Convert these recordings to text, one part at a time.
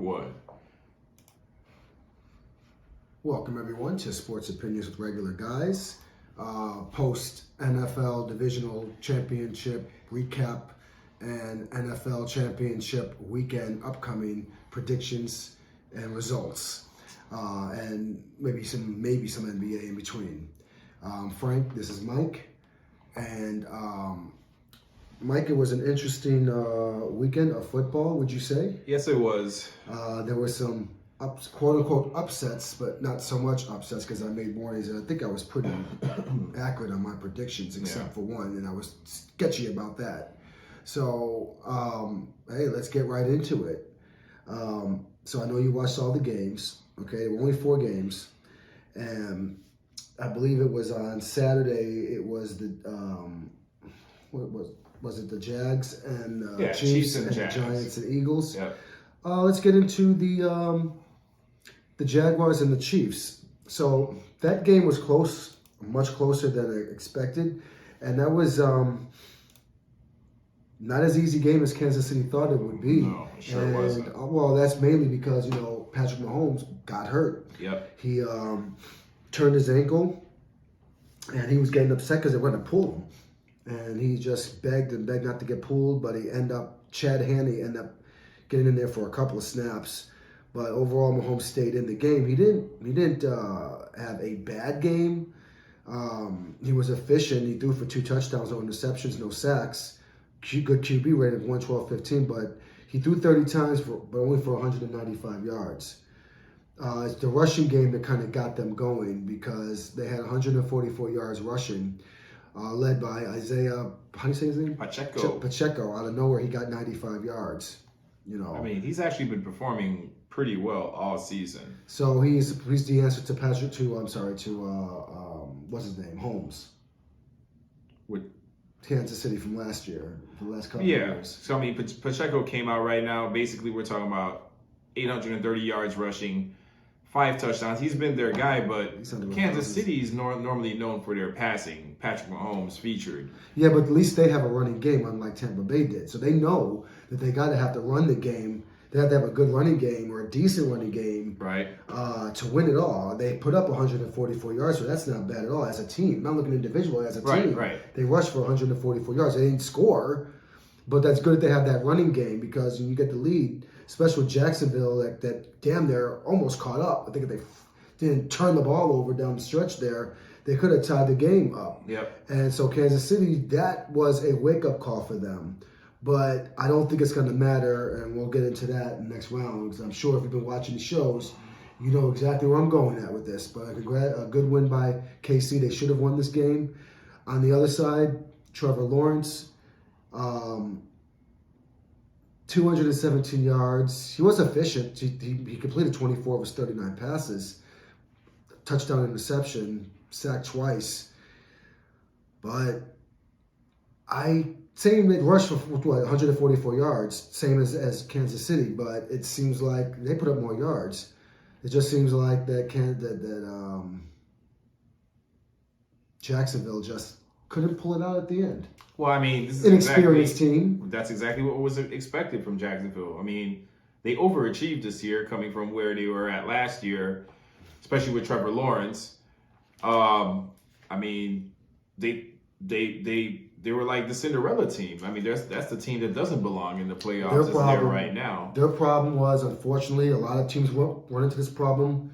would. Welcome, everyone, to Sports Opinions with Regular Guys. Post-NFL Divisional Championship recap and NFL Championship weekend upcoming predictions and results. And maybe some NBA in between. Frank, this is Mike. And Mike, it was an interesting weekend of football, would you say? Yes, it was. There were some quote-unquote upsets, but not so much upsets because I made mornings, and I think I was pretty accurate on my predictions, except for one, and I was sketchy about that. So, hey, let's get right into it. So I know you watched all the games, okay? There were only 4 games, and I believe it was on Saturday, it was the, was it the Jags and Chiefs and the Giants and Eagles? Yep. Let's get into the Jaguars and the Chiefs. So that game was close, much closer than I expected, and that was not as easy game as Kansas City thought it would be. No, it sure wasn't. Well, that's mainly because Patrick Mahomes got hurt. Yep. He turned his ankle, and he was getting upset because they were going to pull him, and he just begged and begged not to get pulled. But Chad Henne ended up getting in there for a couple of snaps. But overall, Mahomes stayed in the game. He didn't have a bad game. He was efficient. He threw for 2 touchdowns, no interceptions, no sacks. Good QB rating of 112.15, but he threw 30 times, but only for 195 yards. It's the rushing game that kind of got them going because they had 144 yards rushing, led by Isaiah, how do you say his name? Pacheco. Out of nowhere, he got 95 yards. I mean, he's actually been performing pretty well all season. So he's the answer to what's his name, Holmes, with Kansas City from last year, the last couple of years. So I mean, Pacheco came out right now. Basically, we're talking about 830 yards rushing, 5 touchdowns. He's been their guy, but Kansas City is normally known for their passing. Patrick Mahomes featured. Yeah, but at least they have a running game, unlike Tampa Bay did. So they know that they got to have to run the game. They have to have a good running game or a decent running game, right? To win it all. They put up 144 yards, so that's not bad at all as a team. Not looking individually as a team. Right. They rushed for 144 yards. They didn't score, but that's good that they have that running game because when you get the lead, especially with Jacksonville, that damn near almost caught up. I think if they didn't turn the ball over down the stretch there, they could have tied the game up. Yep. And so Kansas City, that was a wake-up call for them. But I don't think it's going to matter, and we'll get into that in the next round because I'm sure if you've been watching the shows, you know exactly where I'm going at with this. But a good win by KC. They should have won this game. On the other side, Trevor Lawrence, 217 yards. He was efficient. He completed 24 of his 39 passes. Touchdown, interception, sacked twice. But same rush for 144 yards, same as Kansas City, but it seems like they put up more yards. It just seems like that Jacksonville just couldn't pull it out at the end. Well, I mean, this is inexperienced team. That's exactly what was expected from Jacksonville. I mean, they overachieved this year, coming from where they were at last year, especially with Trevor Lawrence. I mean, they were like the Cinderella team. I mean, that's the team that doesn't belong in the playoffs that's there right now. Their problem was, unfortunately, a lot of teams run into this problem.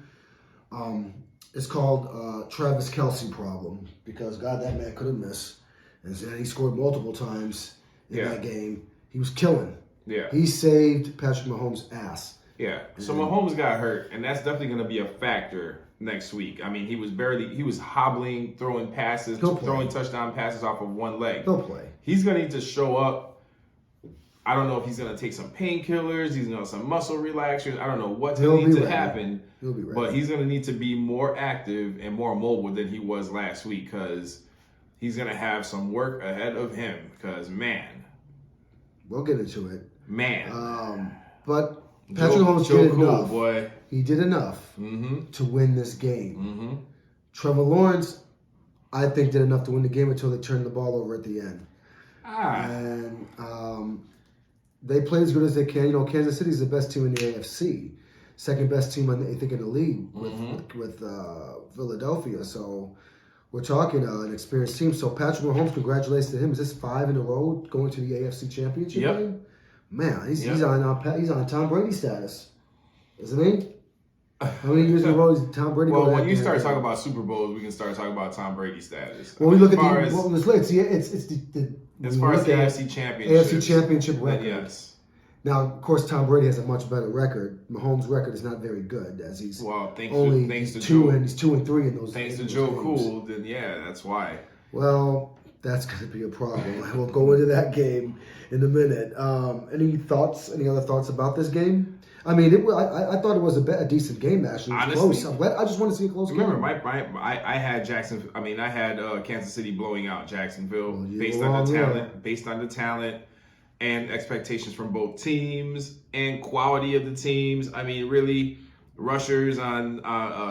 It's called Travis Kelce problem because, God, that man couldn't miss. And he scored multiple times in that game. He was killing. Yeah. He saved Patrick Mahomes' ass. Yeah. So Mahomes got hurt, and that's definitely going to be a factor next week. I mean, he was hobbling, throwing passes, throwing touchdown passes off of one leg. He'll play. He's going to need to show up. I don't know if he's going to take some painkillers, he's going to some muscle relaxers. I don't know what's going to need to happen. He'll be ready. But he's going to need to be more active and more mobile than he was last week because he's going to have some work ahead of him because, man. We'll get into it. Man. But Patrick Mahomes did enough. Boy. He did enough to win this game. Mm-hmm. Trevor Lawrence, I think, did enough to win the game until they turned the ball over at the end. Ah. And they play as good as they can. You know, Kansas City is the best team in the AFC, second best team, I think, in the league with Philadelphia. So we're talking an experienced team. So Patrick Mahomes, congratulations to him. Is this 5 in a row going to the AFC Championship game? Man, he's on Tom Brady status, isn't he? How many years in a row is Tom Brady? Well, when you start talking about Super Bowls, we can start talking about Tom Brady status. When we look at it's as far as the AFC Championship record. Yes. Now, of course, Tom Brady has a much better record. Mahomes' record is not very good, as he's thanks to Joe, and he's 2-3 in those. Thanks to Joe Cool, then that's why. Well, that's going to be a problem. We'll go into that game in a minute. Any thoughts? Any other thoughts about this game? I mean, I thought it was a decent game, actually. It was honestly, close. I just want to see a close game. Remember, I had Kansas City blowing out Jacksonville based on the talent and expectations from both teams and quality of the teams. I mean, really, rushers on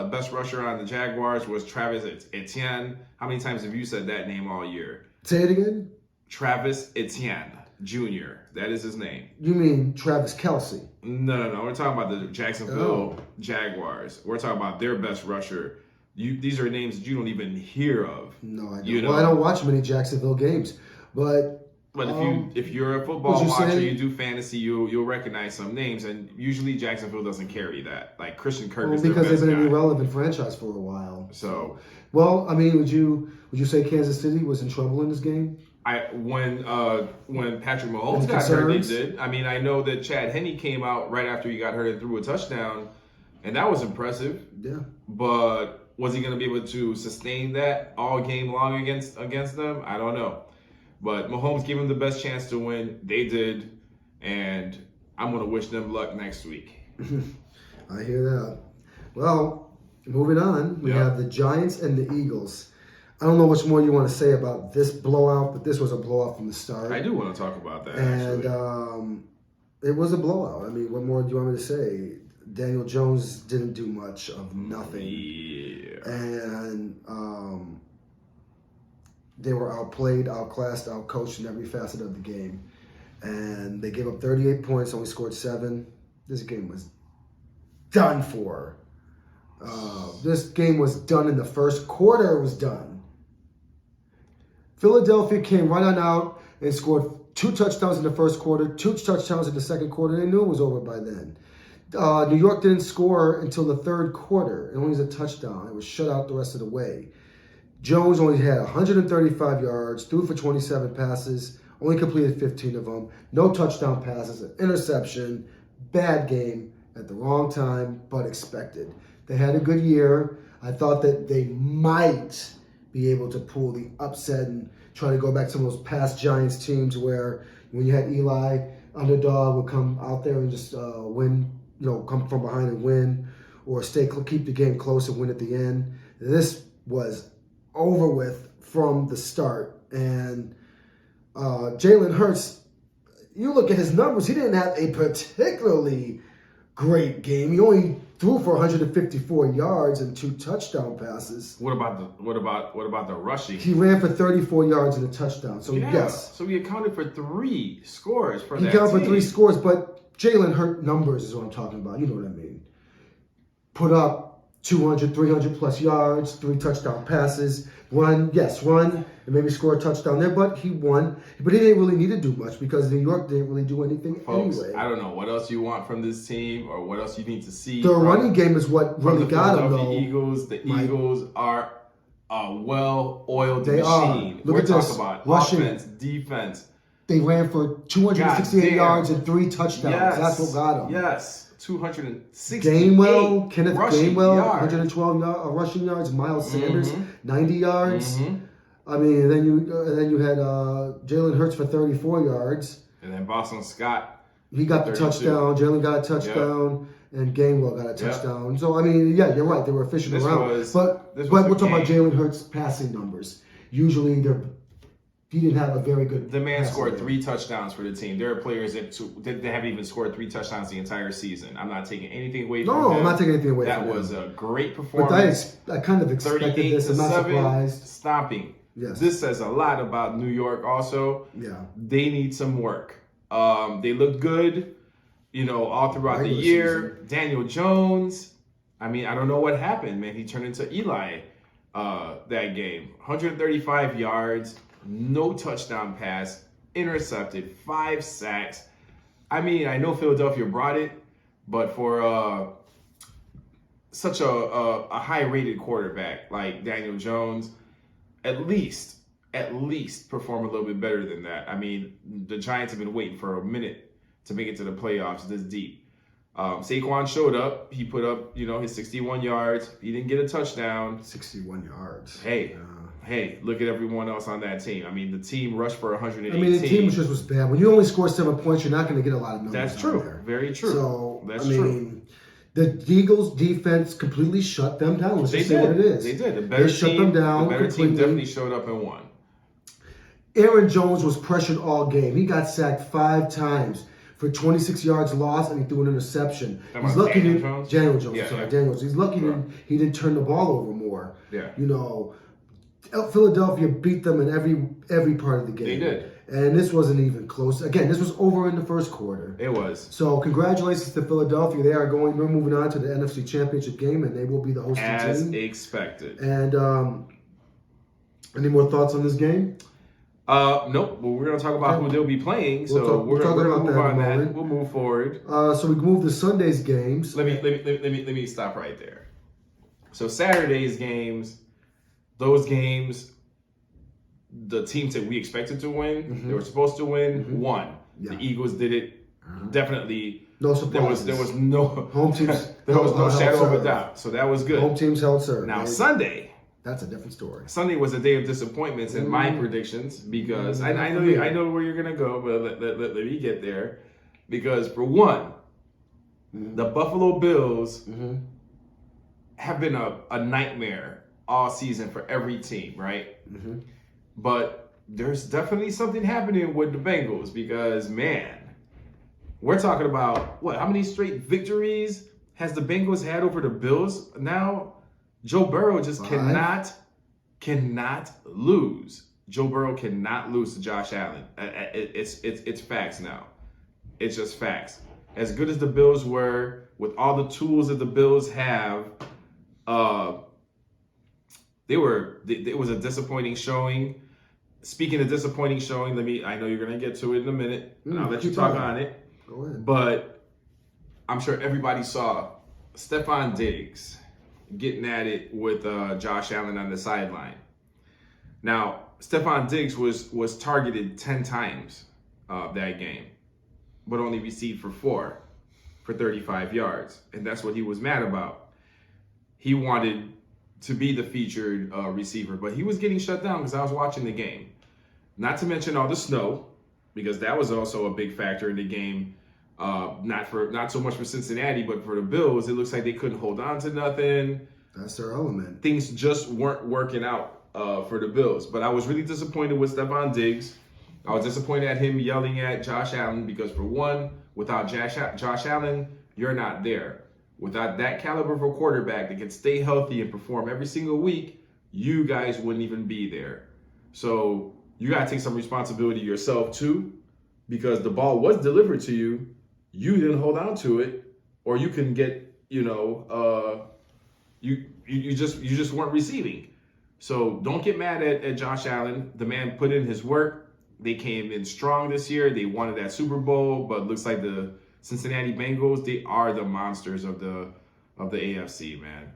best rusher on the Jaguars was Travis Etienne. How many times have you said that name all year? Say it again. Travis Etienne Jr. That is his name. You mean Travis Kelce? No. We're talking about the Jacksonville Jaguars. We're talking about their best rusher. These are names that you don't even hear of. No, I don't. Well, I don't watch many Jacksonville games, but if you're a football watcher, you do fantasy, you'll recognize some names, and usually Jacksonville doesn't carry that. Like Christian Kirk is their best because they've been guy. an irrelevant franchise for a while. So, well, I mean, would you say Kansas City was in trouble in this game? When Patrick Mahomes got hurt, they did. I mean, I know that Chad Henne came out right after he got hurt and threw a touchdown, and that was impressive. Yeah. But was he going to be able to sustain that all game long against them? I don't know. But Mahomes gave him the best chance to win. They did, and I'm going to wish them luck next week. I hear that. Well, moving on, we have the Giants and the Eagles. I don't know much more you want to say about this blowout, but this was a blowout from the start. I do want to talk about that, and actually. It was a blowout. I mean, what more do you want me to say? Daniel Jones didn't do much of nothing. Yeah. And they were outplayed, outclassed, outcoached in every facet of the game. And they gave up 38 points, only scored 7. This game was done for. This game was done in the first quarter. It was done. Philadelphia came right on out and scored 2 touchdowns in the first quarter, 2 touchdowns in the second quarter. They knew it was over by then. New York didn't score until the third quarter. It only was a touchdown. It was shut out the rest of the way. Jones only had 135 yards, threw for 27 passes, only completed 15 of them. No touchdown passes, an interception, bad game at the wrong time, but expected. They had a good year. I thought that they might be able to pull the upset and try to go back to some of those past Giants teams where when you had Eli, underdog would come out there and just win, come from behind and win, or keep the game close and win at the end. This was over with from the start. And Jalen Hurts, you look at his numbers, he didn't have a particularly great game. He only threw for 154 yards and 2 touchdown passes. What about the rushing? He ran for 34 yards and a touchdown. So yes. So he accounted for 3 scores for that team. He accounted for 3 scores, but Jalen Hurts numbers is what I'm talking about. You know what I mean. Put up 200, 300 plus yards, 3 touchdown passes. Run, and maybe score a touchdown there, but he won. But he didn't really need to do much because New York didn't really do anything anyway. I don't know what else you want from this team or what else you need to see. The running game is what really got him, though. The Eagles are a well-oiled they machine. Look We're at talking this. about Rushing. offense, defense. They ran for 268 yards and 3 touchdowns. Yes. That's what got him. Yes. 268 Kenneth Gainwell, 112 rushing yards. Miles Sanders, 90 yards. I mean, and then you had Jalen Hurts for 34 yards. And then Boston Scott. He got the touchdown. Jalen got a touchdown. And Gainwell got a touchdown. So, I mean, yeah, you're right. They were efficient around. But we're talking about Jalen Hurts' passing numbers. Usually he didn't have a very good. The man scored 3 touchdowns for the team. There are players that haven't even scored 3 touchdowns the entire season. I'm not taking anything away from him. No, I'm not taking anything away from him. That was a great performance. But I kind of expected this. I'm not surprised. Stopping. Yes. This says a lot about New York also. Yeah. They need some work. They looked good, all throughout the year. Daniel Jones, I don't know what happened, man. He turned into Eli that game. 135 yards, no touchdown pass, intercepted, 5 sacks. I know Philadelphia brought it, but for such a high-rated quarterback like Daniel Jones, at least perform a little bit better than that. The Giants have been waiting for a minute to make it to the playoffs this deep. Saquon showed up. He put up, his 61 yards. He didn't get a touchdown. 61 yards. Hey, look at everyone else on that team. The team rushed for 118. The team just was bad. When you only score 7 points, you're not going to get a lot of numbers. That's true. There. Very true. So, that's true. The Eagles' defense completely shut them down. Let's just say what it is. They did. The better shut them down. The better team definitely showed up and won. Aaron Jones was pressured all game. He got sacked 5 times for 26 yards lost, and he threw an interception. He's lucky. Daniel Jones. He's lucky he didn't turn the ball over more. Yeah. Philadelphia beat them in every part of the game. They did. And this wasn't even close. Again, this was over in the first quarter. It was. So congratulations to Philadelphia. They're moving on to the NFC Championship game, and they will be the hosting team. As expected. And any more thoughts on this game? Nope. Well, we're going to talk about who they'll be playing. We're going to move on that. We'll move forward. So we can move to Sunday's games. Let me stop right there. So Saturday's games, those games, the teams that we expected to win, they were supposed to win, won. Yeah. The Eagles did it. Definitely. No surprises. There was no home teams. There was no shadow of a doubt. So that was good. Home teams held serve. Now Sunday. That's a different story. Sunday was a day of disappointments in my predictions because I know where you're gonna go, but let me get there. Because for one, the Buffalo Bills have been a nightmare all season for every team, right? But there's definitely something happening with the Bengals because, man, we're talking about how many straight victories has the Bengals had over the Bills now? Joe Burrow just cannot lose. Joe Burrow cannot lose to Josh Allen. It's facts now. It's just facts. As good as the Bills were, with all the tools that the Bills have, it was a disappointing showing. Speaking of disappointing showing, I know you're gonna get to it in a minute, and I'll let you talk on it. Go ahead. But I'm sure everybody saw Stephon Diggs getting at it with Josh Allen on the sideline. Now, Stephon Diggs was targeted 10 times that game, but only received for 4 for 35 yards, and that's what he was mad about. He wanted to be the featured receiver, but he was getting shut down because I was watching the game. Not to mention all the snow, because that was also a big factor in the game. Not so much for Cincinnati, but for the Bills, it looks like they couldn't hold on to nothing. That's their element. Things just weren't working out for the Bills. But I was really disappointed with Stephon Diggs. I was disappointed at him yelling at Josh Allen because, for one, without Josh Allen, you're not there. Without that caliber of a quarterback that can stay healthy and perform every single week, you guys wouldn't even be there. So you got to take some responsibility yourself too, because the ball was delivered to you. You didn't hold on to it, or you can get, you just weren't receiving. So don't get mad at Josh Allen. The man put in his work. They came in strong this year. They wanted that Super Bowl, but looks like the Cincinnati Bengals, they are the monsters of the AFC, man.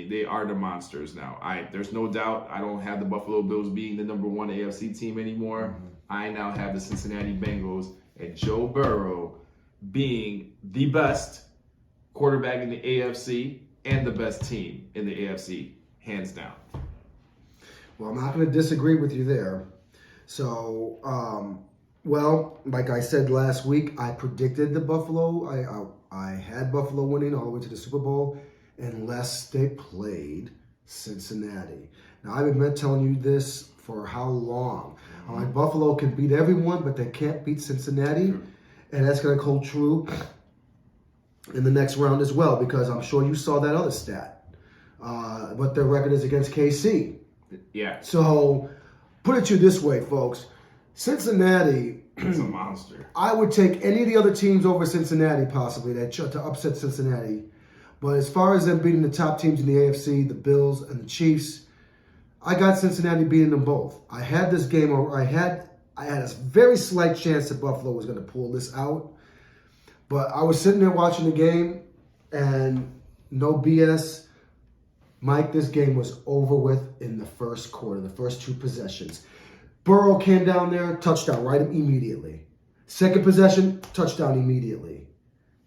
They are the monsters now. There's no doubt I don't have the Buffalo Bills being the number 1 AFC team anymore. I now have the Cincinnati Bengals and Joe Burrow being the best quarterback in the AFC and the best team in the AFC, hands down. Well, I'm not going to disagree with you there. So, like I said last week, I predicted the Buffalo. I had Buffalo winning all the way to the Super Bowl unless they played Cincinnati. Now, I've been telling you this for how long? Buffalo can beat everyone, but they can't beat Cincinnati. And that's going to hold true in the next round as well, because I'm sure you saw that other stat. What their record is against KC. Yeah. So, put it to you this way, folks. Cincinnati It's a monster. I would take any of the other teams over Cincinnati, possibly, to upset Cincinnati. But as far as them beating the top teams in the AFC, the Bills and the Chiefs, I got Cincinnati beating them both. I had this game, I had a very slight chance that Buffalo was going to pull this out. But I was sitting there watching the game, and no BS, Mike, this game was over with in the first quarter, the first 2 possessions. Burrow came down there, touchdown right immediately. Second possession, touchdown immediately.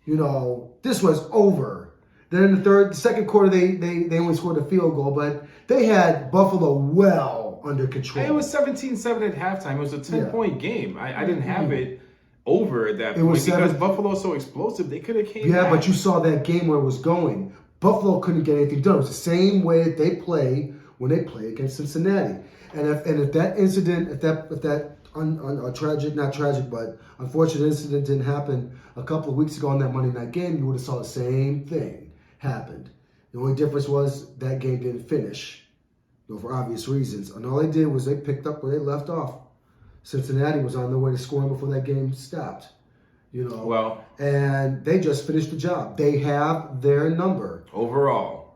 This was over. Then in the second quarter, they only scored a field goal, but they had Buffalo well under control. It was 17-7 at halftime. It was a 10-point game. I didn't have it over at that point because Buffalo is so explosive. They could have came back. But you saw that game where it was going. Buffalo couldn't get anything done. It was the same way that they play when they play against Cincinnati. And if that incident, if that not tragic, but unfortunate incident didn't happen a couple of weeks ago on that Monday night game, you would have saw the same thing happened. The only difference was that game didn't finish, for obvious reasons. And all they did was they picked up where they left off. Cincinnati was on their way to scoring before that game stopped. Well, and they just finished the job. They have their number. Overall,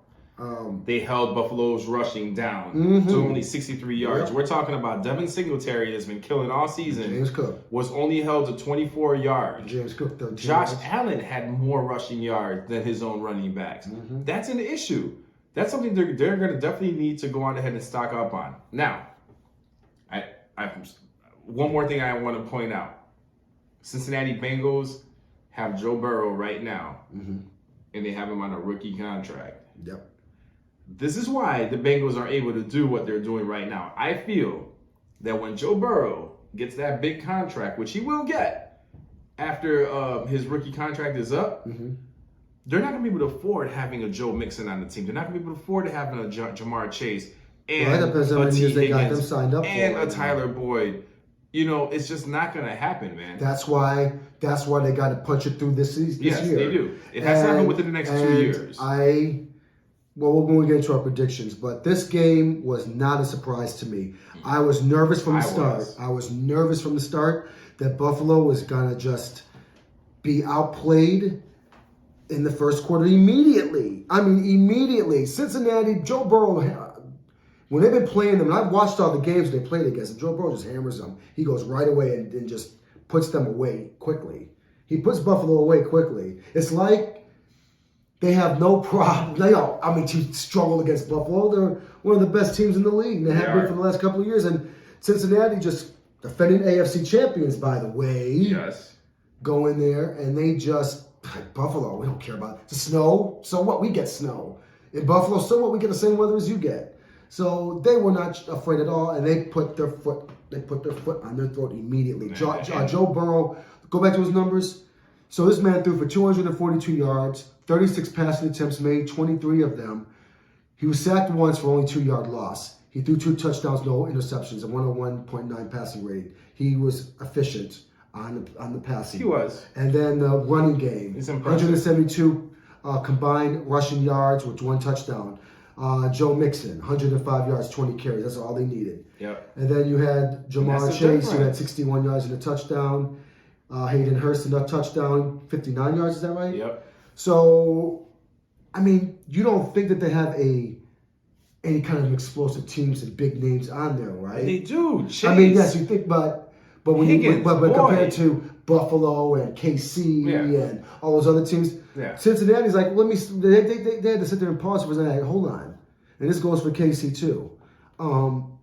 they held Buffalo's rushing down to only 63 yards. Yep. We're talking about Devin Singletary that's been killing all season. James Cook was only held to 24 yards. James Cook, 13 Josh yards. Allen had more rushing yards than his own running backs. That's an issue. That's something they're going to definitely need to go on ahead and stock up on. Now, I one more thing I want to point out. Cincinnati Bengals have Joe Burrow right now, and they have him on a rookie contract. Yep. This is why the Bengals are able to do what they're doing right now. I feel that when Joe Burrow gets that big contract, which he will get after his rookie contract is up, they're not going to be able to afford having a Joe Mixon on the team. They're not going to be able to afford having a Jamar Chase and a T. Higgins and a Tyler Boyd. It's just not going to happen, man. That's why they got to punch it through this year. Yes, they do. It has to happen within the next 2 years. When we get into our predictions, but this game was not a surprise to me. I was nervous from the start. I was nervous from the start that Buffalo was going to just be outplayed in the first quarter immediately. Immediately. Cincinnati, Joe Burrow, when they've been playing them, and I've watched all the games they played against, and Joe Burrow just hammers them. He goes right away and just puts them away quickly. He puts Buffalo away quickly. It's like they have no problem. To struggle against Buffalo. They're one of the best teams in the league. And they have been for the last couple of years. And Cincinnati, just defending AFC champions, by the way, go in there and they just, Buffalo, we don't care about the snow. So what? We get snow. In Buffalo, so what? We get the same weather as you get. So they were not afraid at all, and they put their foot on their throat immediately. Joe Burrow, go back to his numbers. So this man threw for 242 yards, 36 passing attempts made, 23 of them. He was sacked once for only 2-yard loss. He threw 2 touchdowns, no interceptions, a 101.9 passing rate. He was efficient on the passing. He was. And then the running game, 172 combined rushing yards with 1 touchdown. Joe Mixon, 105 yards, 20 carries. That's all they needed. Yep. And then you had Jamar Chase, who had 61 yards and a touchdown. Hayden Hurst, another touchdown, 59 yards. Is that right? Yep. So, you don't think that they have any kind of explosive teams and big names on there, right? They do. Chase. Yes, you think, but when Higgins, but compared to Buffalo and KC and all those other teams, Cincinnati's like, they had to sit there and pause for a second. Hold on, and this goes for KC too.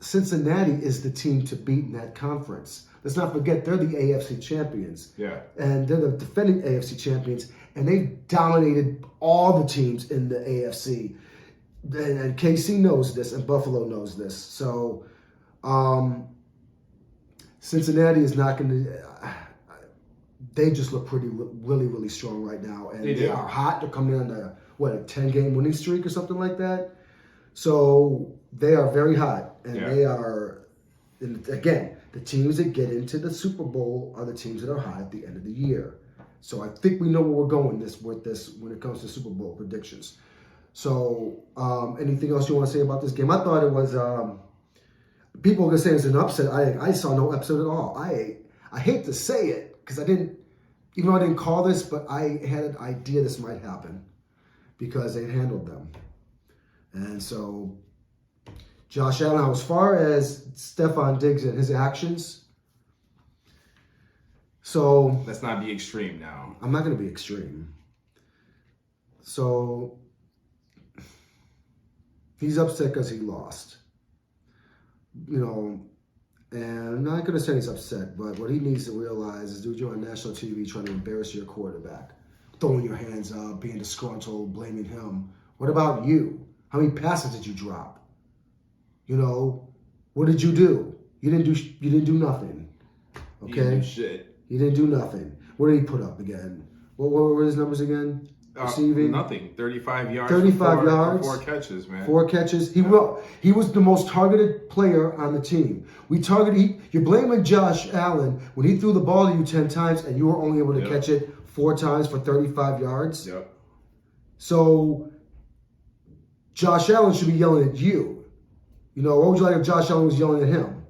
Cincinnati is the team to beat in that conference. Let's not forget they're the AFC champions. Yeah, and they're the defending AFC champions, and they've dominated all the teams in the AFC. And KC knows this, and Buffalo knows this. So, Cincinnati is not going to. They just look really, really strong right now, and they are hot. They're coming on a 10-game winning streak or something like that. So they are very hot, and they are. And again, the teams that get into the Super Bowl are the teams that are hot at the end of the year. So I think we know where we're going with this when it comes to Super Bowl predictions. So anything else you want to say about this game? I thought it was. People are gonna say it's an upset. I saw no upset at all. I hate to say it because even though I didn't call this, but I had an idea this might happen because they handled them. And so Josh Allen, now as far as Stephon Diggs and his actions, so let's not be extreme now. I'm not going to be extreme. So he's upset because he lost. And I'm not going to say he's upset, but what he needs to realize is, dude, you're on national TV trying to embarrass your quarterback, throwing your hands up, being disgruntled, blaming him. What about you? How many passes did you drop? What did you do? You didn't do nothing. Okay? You didn't do shit. You didn't do nothing. What did he put up again? What were his numbers again? Receiving? Nothing. 35 yards. 35 yards. 4 catches, man. 4 catches. He was the most targeted player on the team. You're blaming Josh Allen when he threw the ball to you 10 times and you were only able to catch it 4 times for 35 yards. Yep. So Josh Allen should be yelling at you. What would you like if Josh Allen was yelling at him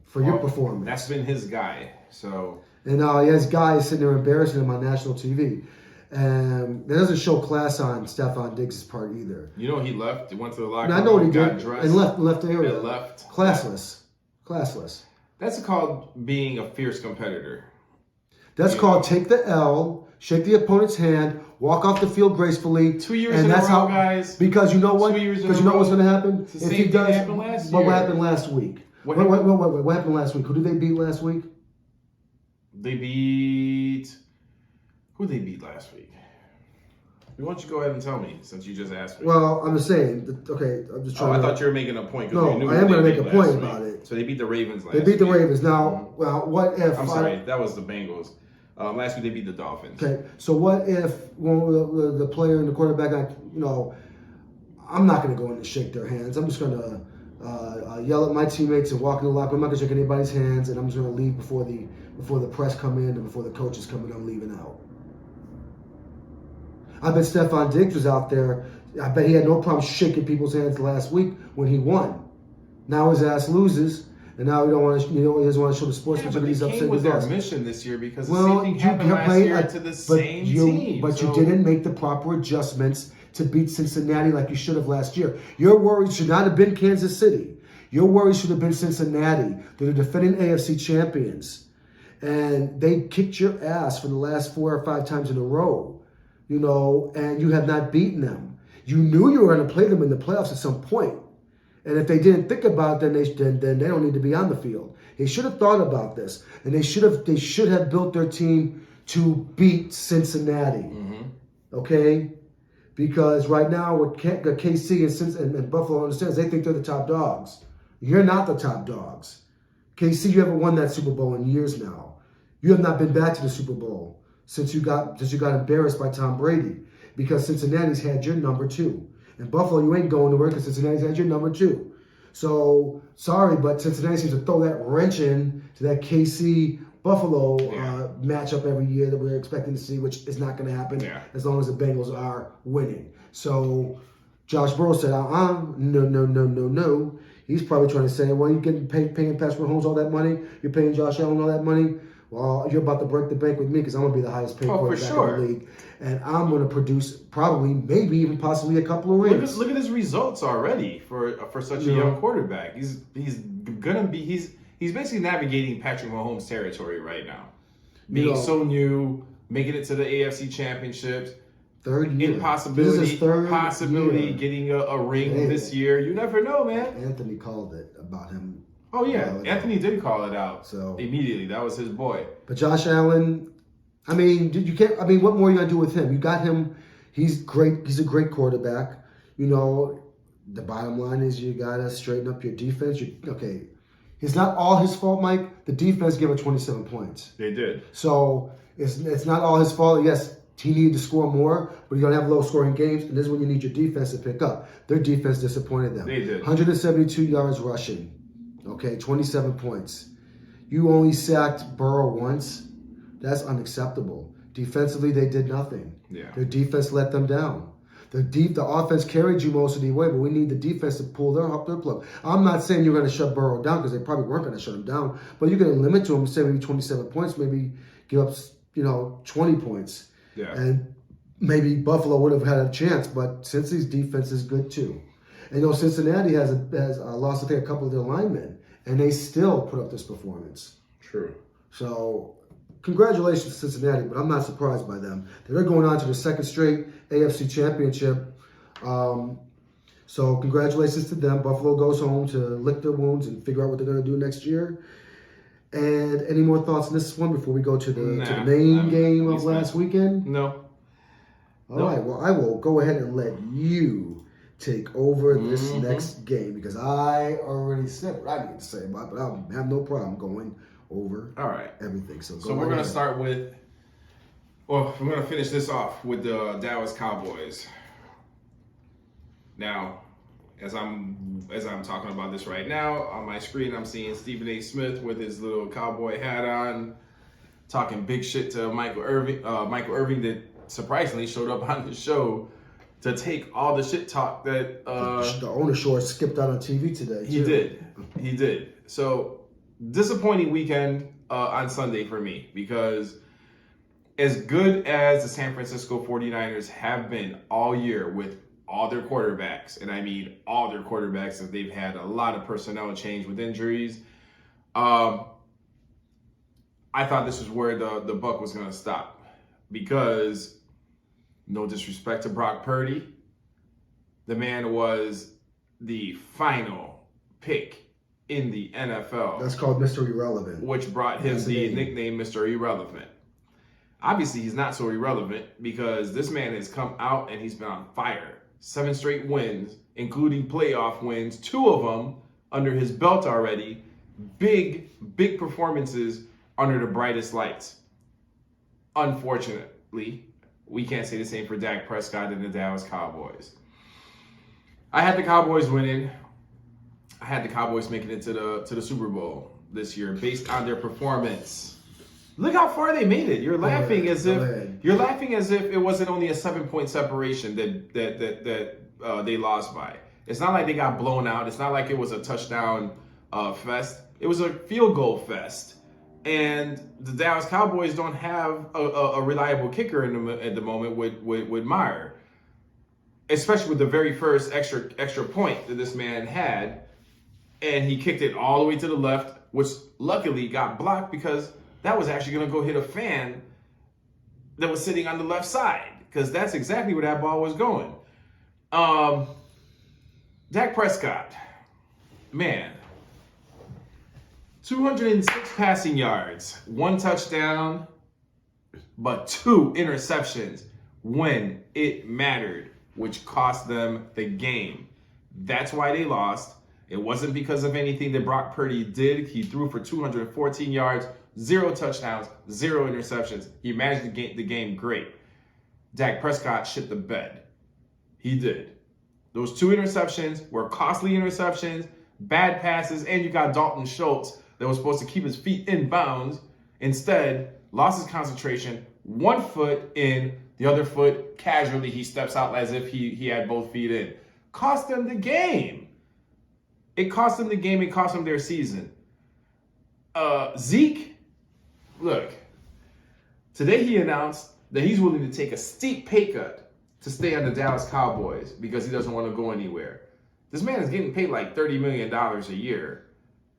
for your performance? That's been his guy. So. And he has guys sitting there embarrassing him on national TV. And that doesn't show class on Stephon Diggs' part either. He left. He went to the locker room. I know what he got did. Dressed, and left the area. And left. Classless. That's called being a fierce competitor. That's called take the L, shake the opponent's hand, walk off the field gracefully. 2 years in a row, guys. Because you know what? 2 years in a Because you know what's going to happen? It's the same thing that happened last year. What happened last week? What happened last week? Who did they beat last week? They beat... Who did they beat last week? Why don't you go ahead and tell me, since you just asked me? Well, I'm just saying. Okay, I'm just trying I thought you were making a point. No, you knew I am going to make a point week. about it. So they beat the Ravens last week. They beat the Ravens. Now, well, what if... I'm sorry, that was the Bengals. Last week they beat the Dolphins. Okay, so what if the player and the quarterback, I'm not going to go in and shake their hands. I'm just going to yell at my teammates and walk in the locker room. I'm not going to shake anybody's hands, and I'm just going to leave before the press come in and before the coaches come in. I'm leaving out. I bet Stephon Diggs was out there. I bet he had no problem shaking people's hands last week when he won. Now his ass loses, and now he doesn't want to show the sportsmanship. But He's they upset came with with their us. mission this year because the same thing happened last year to the same team. But you didn't make the proper adjustments to beat Cincinnati like you should have last year. Your worries should not have been Kansas City. Your worries should have been Cincinnati. They're the defending AFC champions. And they kicked your ass for the last 4 or 5 times in a row. And you have not beaten them. You knew you were going to play them in the playoffs at some point. And if they didn't think about it, then they don't need to be on the field. They should have thought about this. And they should have built their team to beat Cincinnati. Mm-hmm. Okay? Because right now, what KC and Buffalo understands, they think they're the top dogs. You're not the top dogs. KC, you haven't won that Super Bowl in years now. You have not been back to the Super Bowl since you got embarrassed by Tom Brady, because Cincinnati's had your number 2. And Buffalo, you ain't going nowhere because Cincinnati's had your number 2. So, sorry, but Cincinnati seems to throw that wrench in to that KC-Buffalo matchup every year that we're expecting to see, which is not going to happen as long as the Bengals are winning. So, Josh Burrow said, no. He's probably trying to say, well, you're paying Patrick Mahomes all that money, you're paying Josh Allen all that money. Well, you're about to break the bank with me because I'm going to be the highest paid quarterback in the league. And I'm going to produce probably, maybe even possibly a couple of rings. Look at his results already for such a young quarterback. He's basically navigating Patrick Mahomes territory right now. Being so new, making it to the AFC Championships. Third year. Possibility getting a ring this year. You never know, man. Anthony called it about him. Oh, yeah. Anthony did call it out immediately. That was his boy. But Josh Allen, what more are you going to do with him? You got him. He's great. He's a great quarterback. The bottom line is you got to straighten up your defense. It's not all his fault, Mike. The defense gave up 27 points. They did. So it's not all his fault. Yes, he needed to score more, but you're going to have low-scoring games, and this is when you need your defense to pick up. Their defense disappointed them. They did. 172 yards rushing. 27 points. You only sacked Burrow once. That's unacceptable. Defensively, they did nothing. Yeah. Their defense let them down. The offense carried you most of the way, but we need the defense to pull their plug. I'm not saying you're going to shut Burrow down because they probably weren't going to shut him down, but you're going to limit to him, say maybe 27 points, maybe give up 20 points, and maybe Buffalo would have had a chance. But Cincy's defense is good too, and Cincinnati has lost I think a couple of their linemen, and they still put up this performance. True. So. Congratulations to Cincinnati, but I'm not surprised by them. They're going on to the second straight AFC Championship. So congratulations to them. Buffalo goes home to lick their wounds and figure out what they're going to do next year. And any more thoughts on this one before we go to the main game of last weekend? No. All right. Well, I will go ahead and let you take over this next game because I already said what I need to say about it, but I have no problem going over everything. So we're going to start with, we're going to finish this off with the Dallas Cowboys. Now, as I'm talking about this right now, on my screen, I'm seeing Stephen A. Smith with his little cowboy hat on, talking big shit to Michael Irvin that surprisingly showed up on the show to take all the shit talk that the owner sure skipped out on TV today. He did. So disappointing weekend on Sunday for me because as good as the San Francisco 49ers have been all year with all their quarterbacks, and I mean all their quarterbacks, as they've had a lot of personnel change with injuries, I thought this was where the buck was going to stop because no disrespect to Brock Purdy, the man was the final pick in the NFL. That's called Mr. Irrelevant. Which brought him the nickname Mr. Irrelevant. Obviously, he's not so irrelevant because this man has come out and he's been on fire. 7 straight wins, including playoff wins, 2 of them under his belt already. Big performances under the brightest lights. Unfortunately, we can't say the same for Dak Prescott and the Dallas Cowboys. I had the Cowboys winning. I had the Cowboys making it to the Super Bowl this year based on their performance. Look how far they made it. You're laughing as if it wasn't only a 7-point separation that they lost by. It's not like they got blown out. It's not like it was a touchdown fest. It was a field goal fest. And the Dallas Cowboys don't have a reliable kicker at the moment with Meyer, especially with the very first extra point that this man had. And he kicked it all the way to the left, which luckily got blocked because that was actually going to go hit a fan that was sitting on the left side because that's exactly where that ball was going. Dak Prescott, man, 206 passing yards, 1 touchdown, but 2 interceptions when it mattered, which cost them the game. That's why they lost. It wasn't because of anything that Brock Purdy did. He threw for 214 yards, 0 touchdowns, 0 interceptions. He managed the game great. Dak Prescott shit the bed. He did. Those 2 interceptions were costly interceptions, bad passes, and you got Dalton Schultz that was supposed to keep his feet in bounds. Instead, lost his concentration, 1 foot in, the other foot casually he steps out as if he had both feet in. Cost them the game. It cost them the game. It cost them their season. Zeke, look, today he announced that he's willing to take a steep pay cut to stay on the Dallas Cowboys because he doesn't want to go anywhere. This man is getting paid like $30 million a year.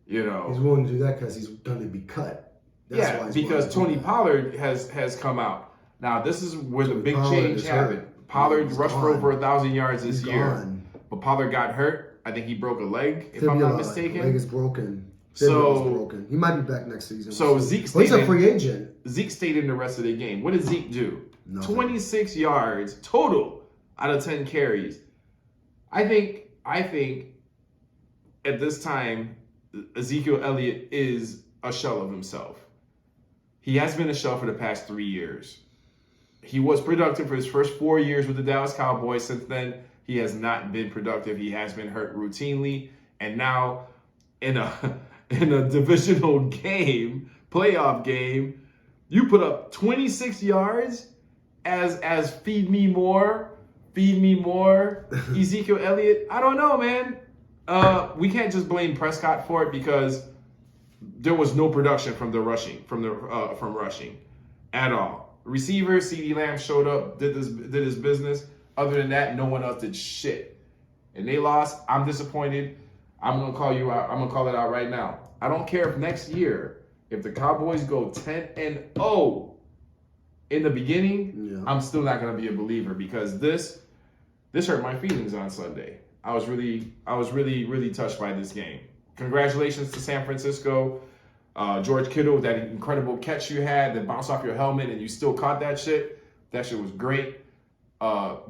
He's willing to do that because he's going to be cut. That's why because Tony Pollard has come out. Now, this is where the big change happened. Pollard rushed for over 1,000 yards this year. But Pollard got hurt. I think he broke a leg, if I'm not mistaken. Leg is broken. Broken. He might be back next season. So Zeke stayed. He's a free agent. Zeke stayed in the rest of the game. What did Zeke do? Nothing. 26 yards total out of 10 carries. I think at this time, Ezekiel Elliott is a shell of himself. He has been a shell for the past 3 years. He was productive for his first 4 years with the Dallas Cowboys. Since then, he has not been productive. He has been hurt routinely. And now in a divisional game, playoff game, you put up 26 yards as feed me more feed me more Ezekiel Elliott. I don't know, man. We can't just blame Prescott for it because there was no production from rushing at all. Receiver CeeDee Lamb showed up, did his business. Other than that, no one else did shit. And they lost. I'm disappointed. I'm gonna call you out. I'm gonna call it out right now. I don't care if next year, if the Cowboys go 10-0 in the beginning, I'm still not gonna be a believer because this hurt my feelings on Sunday. I was really touched by this game. Congratulations to San Francisco. George Kittle, that incredible catch you had that bounced off your helmet and you still caught that shit. That shit was great.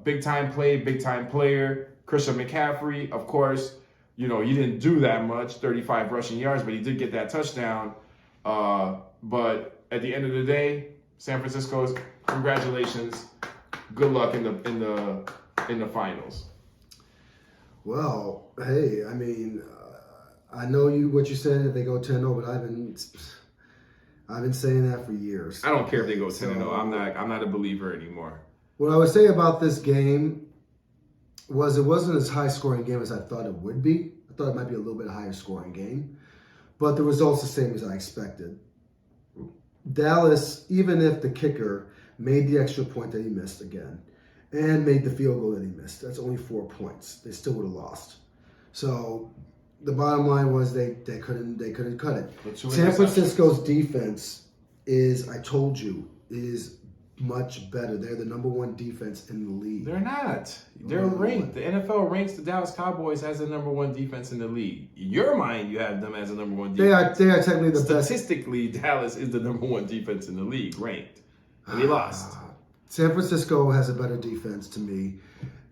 Big time play, big time player. Christian McCaffrey, of course, you didn't do that much, 35 rushing yards, but he did get that touchdown. But at the end of the day, San Francisco's congratulations. Good luck in the finals. Well, hey, I mean, I know what you said if they go 10-0, but I've been saying that for years. I don't care if they go 10-0. I'm not a believer anymore. What I would say about this game was it wasn't as high scoring game as I thought it would be. I thought it might be a little bit higher scoring game, but the results the same as I expected. Dallas, even if the kicker made the extra point that he missed again and made the field goal that he missed, that's only 4 points. They still would have lost. So the bottom line was they couldn't cut it. San Francisco's defense is much better. They're the number one defense in the league. They're not. They're ranked. The NFL ranks the Dallas Cowboys as the number one defense in the league. In your mind, you have them as the number one defense. They are technically the best. Statistically, Dallas is the number one defense in the league, ranked. And they lost. San Francisco has a better defense to me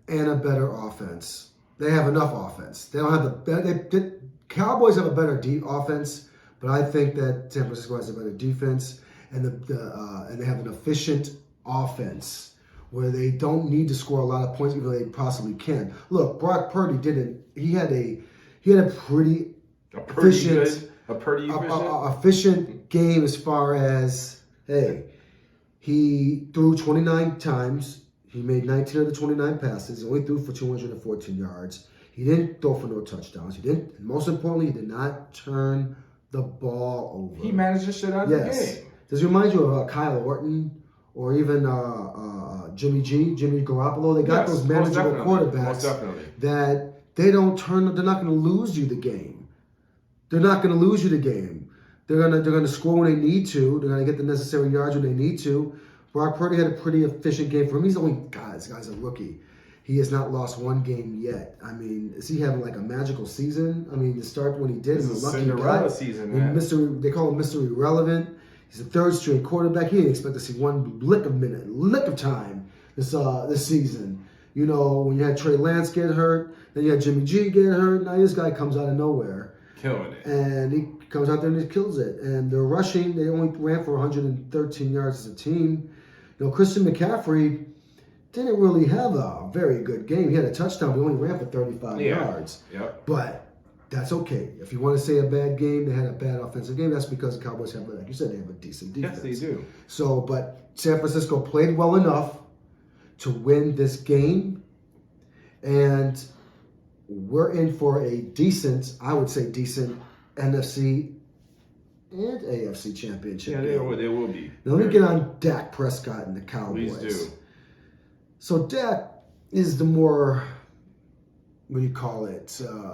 and a better offense. They have enough offense. They don't have the Cowboys have a better offense, but I think that San Francisco has a better defense. And and they have an efficient offense where they don't need to score a lot of points even though they possibly can. Look, Brock Purdy didn't. He had a pretty efficient game as far as he threw 29 times. He made 19 of the 29 passes. He only threw for 214 yards. He didn't throw for no touchdowns. Most importantly, he did not turn the ball over. He managed the shit out of the game. Does it remind you of Kyle Orton or even Jimmy Garoppolo? They got those manageable quarterbacks that they're not going to lose you the game. They're not going to lose you the game. They're gonna score when they need to. They're going to get the necessary yards when they need to. Brock Purdy had a pretty efficient game for him. He's the only guy. This guy's a rookie. He has not lost one game yet. I mean, is he having like a magical season? I mean, to start when he did, he's a lucky Cinderella season, man. They call him Mr. Irrelevant. He's a third straight quarterback. He didn't expect to see one lick of time this season. When you had Trey Lance get hurt, then you had Jimmy G get hurt. Now this guy comes out of nowhere. Killing it. And he comes out there and he kills it. And they're rushing. They only ran for 113 yards as a team. Christian McCaffrey didn't really have a very good game. He had a touchdown, but he only ran for 35 yards. Yep. But that's okay. If you want to say a bad game, they had a bad offensive game, that's because the Cowboys have, like you said, they have a decent defense. Yes, they do. So, but San Francisco played well enough to win this game, and we're in for a decent NFC and AFC championship game. They will be. Now, let me get on Dak Prescott and the Cowboys. Please do. So, Dak is the more... what do you call it?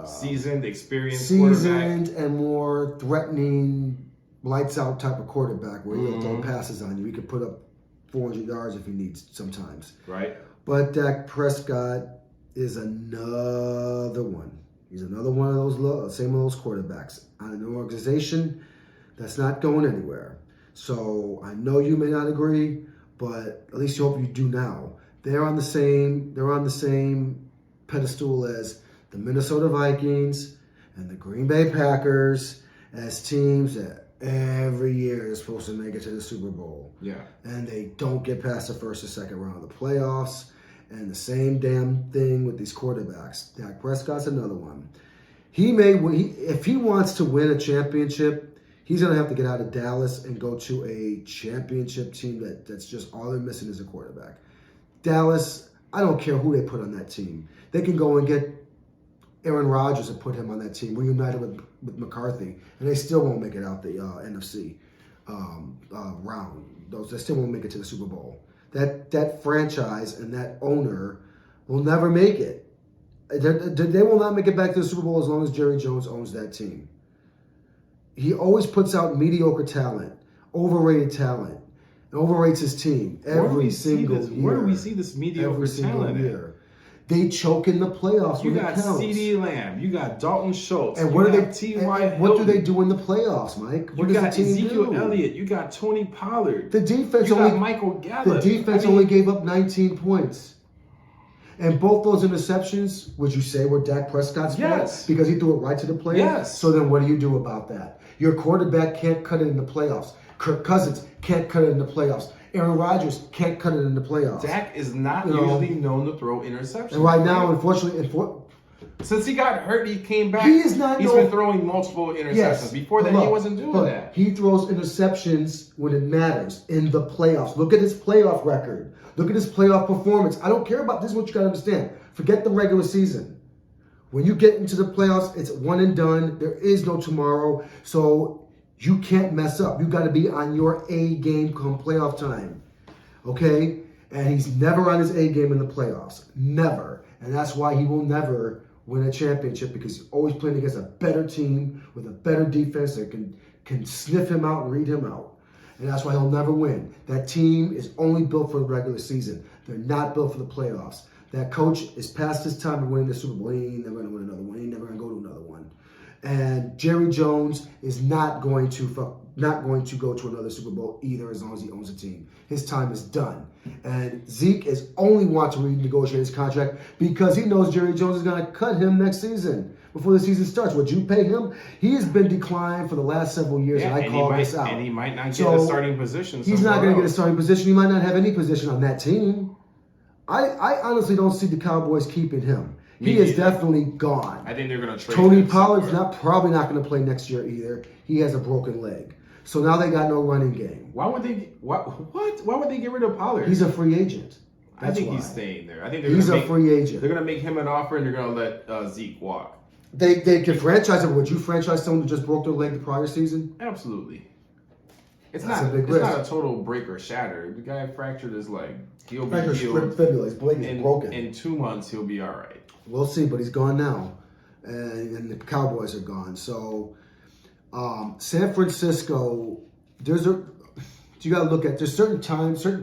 Seasoned, experienced quarterback. And more threatening, lights out type of quarterback where he'll throw passes on you. He can put up 400 yards if he needs sometimes. Right. But Dak Prescott is another one. He's another one of those same of those quarterbacks on an organization that's not going anywhere. So I know you may not agree, but at least you hope you do now. They're on the same pedestal as the Minnesota Vikings and the Green Bay Packers as teams that every year is supposed to make it to the Super Bowl. Yeah. And they don't get past the first or second round of the playoffs. And the same damn thing with these quarterbacks. Dak Prescott's another one. If he wants to win a championship, he's going to have to get out of Dallas and go to a championship team that's just all they're missing is a quarterback. Dallas, I don't care who they put on that team. They can go and get Aaron Rodgers and put him on that team, reunited with McCarthy, and they still won't make it out the NFC round. They still won't make it to the Super Bowl. That franchise and that owner will never make it. They will not make it back to the Super Bowl as long as Jerry Jones owns that team. He always puts out mediocre talent, overrated talent, and overrates his team every single year. Where do we see this mediocre talent year? They choke in the playoffs when it counts. You got CeeDee Lamb, you got Dalton Schultz, and what do they do in the playoffs, Mike? You got Ezekiel Elliott, you got Tony Pollard. The defense got Michael Gallup. The defense only gave up 19 points. And both those interceptions, would you say, were Dak Prescott's fault? Because he threw it right to the player? Yes. So then what do you do about that? Your quarterback can't cut it in the playoffs. Kirk Cousins can't cut it in the playoffs. Aaron Rodgers can't cut it in the playoffs. Dak is not usually known to throw interceptions. And right now, unfortunately, since he got hurt, he came back. He's been throwing multiple interceptions. Yes, Before that, he wasn't doing that. He throws interceptions when it matters in the playoffs. Look at his playoff record. Look at his playoff performance. I don't care about this. Is what you got to understand. Forget the regular season. When you get into the playoffs, it's one and done. There is no tomorrow. So you can't mess up. You got to be on your A game come playoff time. Okay? And he's never on his A game in the playoffs. Never. And that's why he will never win a championship, because he's always playing against a better team with a better defense that can sniff him out and read him out. And that's why he'll never win. That team is only built for the regular season. They're not built for the playoffs. That coach is past his time of winning the Super Bowl. He ain't never going to win another one. He ain't never going to go to another one. And Jerry Jones is not going to go to another Super Bowl either, as long as he owns a team. His time is done. And Zeke is only want to renegotiate his contract because he knows Jerry Jones is going to cut him next season before the season starts. Would you pay him? He has been declined for the last several years, and I called this out. And he might not get a starting position. He's not going to get a starting position. He might not have any position on that team. I honestly don't see the Cowboys keeping him. He is definitely gone. I think they're going to trade Tony him Pollard's probably not going to play next year either. He has a broken leg. So now they got no running game. Why would they? What? Why would they get rid of Pollard? He's a free agent. I think he's staying there. I think he's a free agent. They're going to make him an offer, and they're going to let Zeke walk. They can franchise him. Would you franchise someone who just broke their leg the prior season? Absolutely. It's not a total break or shatter. The guy fractured his leg. He'll be healed. His leg is broken. In 2 months, he'll be all right. We'll see, but he's gone now, and the Cowboys are gone. So, San Francisco, you got to look at. There's certain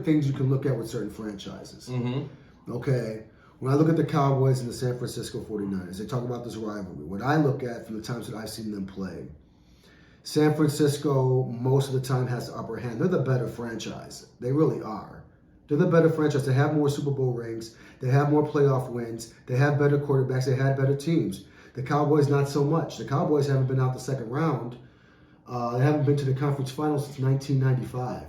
things you can look at with certain franchises. Mm-hmm. Okay, when I look at the Cowboys and the San Francisco 49ers, they talk about this rivalry. What I look at from the times that I've seen them play, San Francisco most of the time has the upper hand. They're the better franchise. They really are. They're the better franchise. They have more Super Bowl rings. They have more playoff wins. They have better quarterbacks. They had better teams. The Cowboys, not so much. The Cowboys haven't been out the second round. They haven't been to the conference finals since 1995.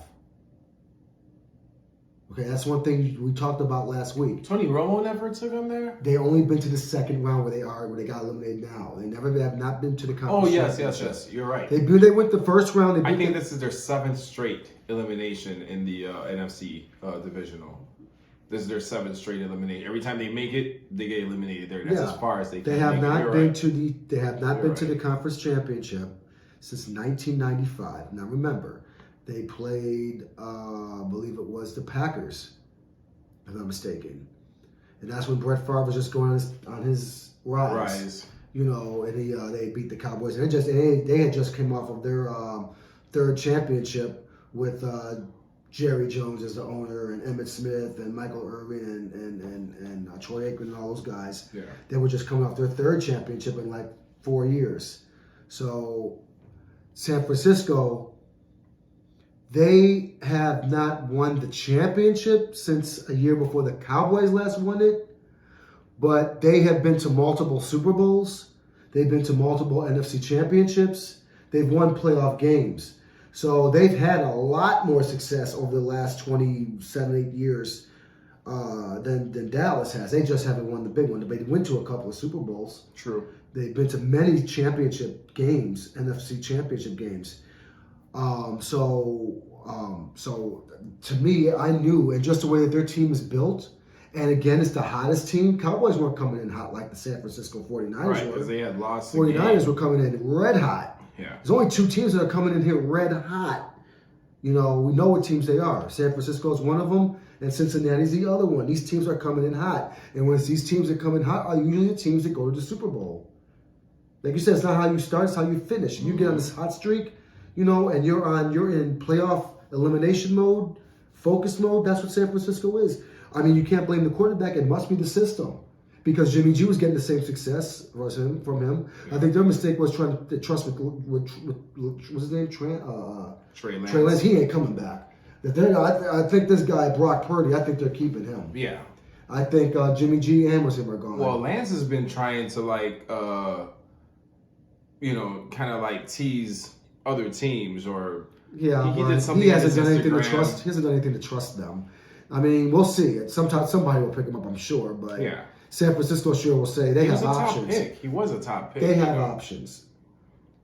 Okay, that's one thing we talked about last week. Tony Romo never took them there? They only been to the second round where they got eliminated now. They never have not been to the conference. Oh, yes. You're right. They went the first round. I think this is their 7th straight elimination in the NFC divisional. This is their 7th straight elimination. Every time they make it, they get eliminated there. That's as far as they can. They have not been to the conference championship since 1995. Now remember, they played, I believe it was the Packers, if I'm not mistaken, and that's when Brett Favre was just going on his rise. You know, and they beat the Cowboys, and they had just came off of their 3rd championship with Jerry Jones as the owner, and Emmitt Smith, and Michael Irvin, and Troy Aikman, and all those guys. Yeah. They were just coming off their 3rd championship in like 4 years. So San Francisco, they have not won the championship since a year before the Cowboys last won it, but they have been to multiple Super Bowls. They've been to multiple NFC championships. They've won playoff games. So they've had a lot more success over the last 27, 8 years than Dallas has. They just haven't won the big one. They went to a couple of Super Bowls. True. They've been to many championship games, NFC championship games. So to me, I knew, and just the way that their team is built And again, it's the hottest team. Cowboys weren't coming in hot like the San Francisco 49ers Right, were. because they had lost the 49ers game. were coming in red hot. Yeah. There's only 2 teams that are coming in here red hot. We know what teams they are. San Francisco is one of them, and Cincinnati's the other one. These teams are coming in hot. And when these teams that come in hot are usually the teams that go to the Super Bowl. Like you said, it's not how you start, it's how you finish. You get on this hot streak, and you're in playoff elimination mode, focus mode. That's what San Francisco is. I mean, you can't blame the quarterback. It must be the system. Because Jimmy G was getting the same success from him. I think their mistake was trying to trust with what's his name? Trey Lance. He ain't coming back. I think this guy, Brock Purdy, I think they're keeping him. Yeah. I think Jimmy G and him are gone. Well, Lance has been trying to kind of like tease other teams or he did something. He hasn't done anything to trust. He hasn't done anything to trust them. I mean, we'll see. Sometimes somebody will pick him up, I'm sure, but yeah. San Francisco sure will say they have options. He was a top pick. They have options.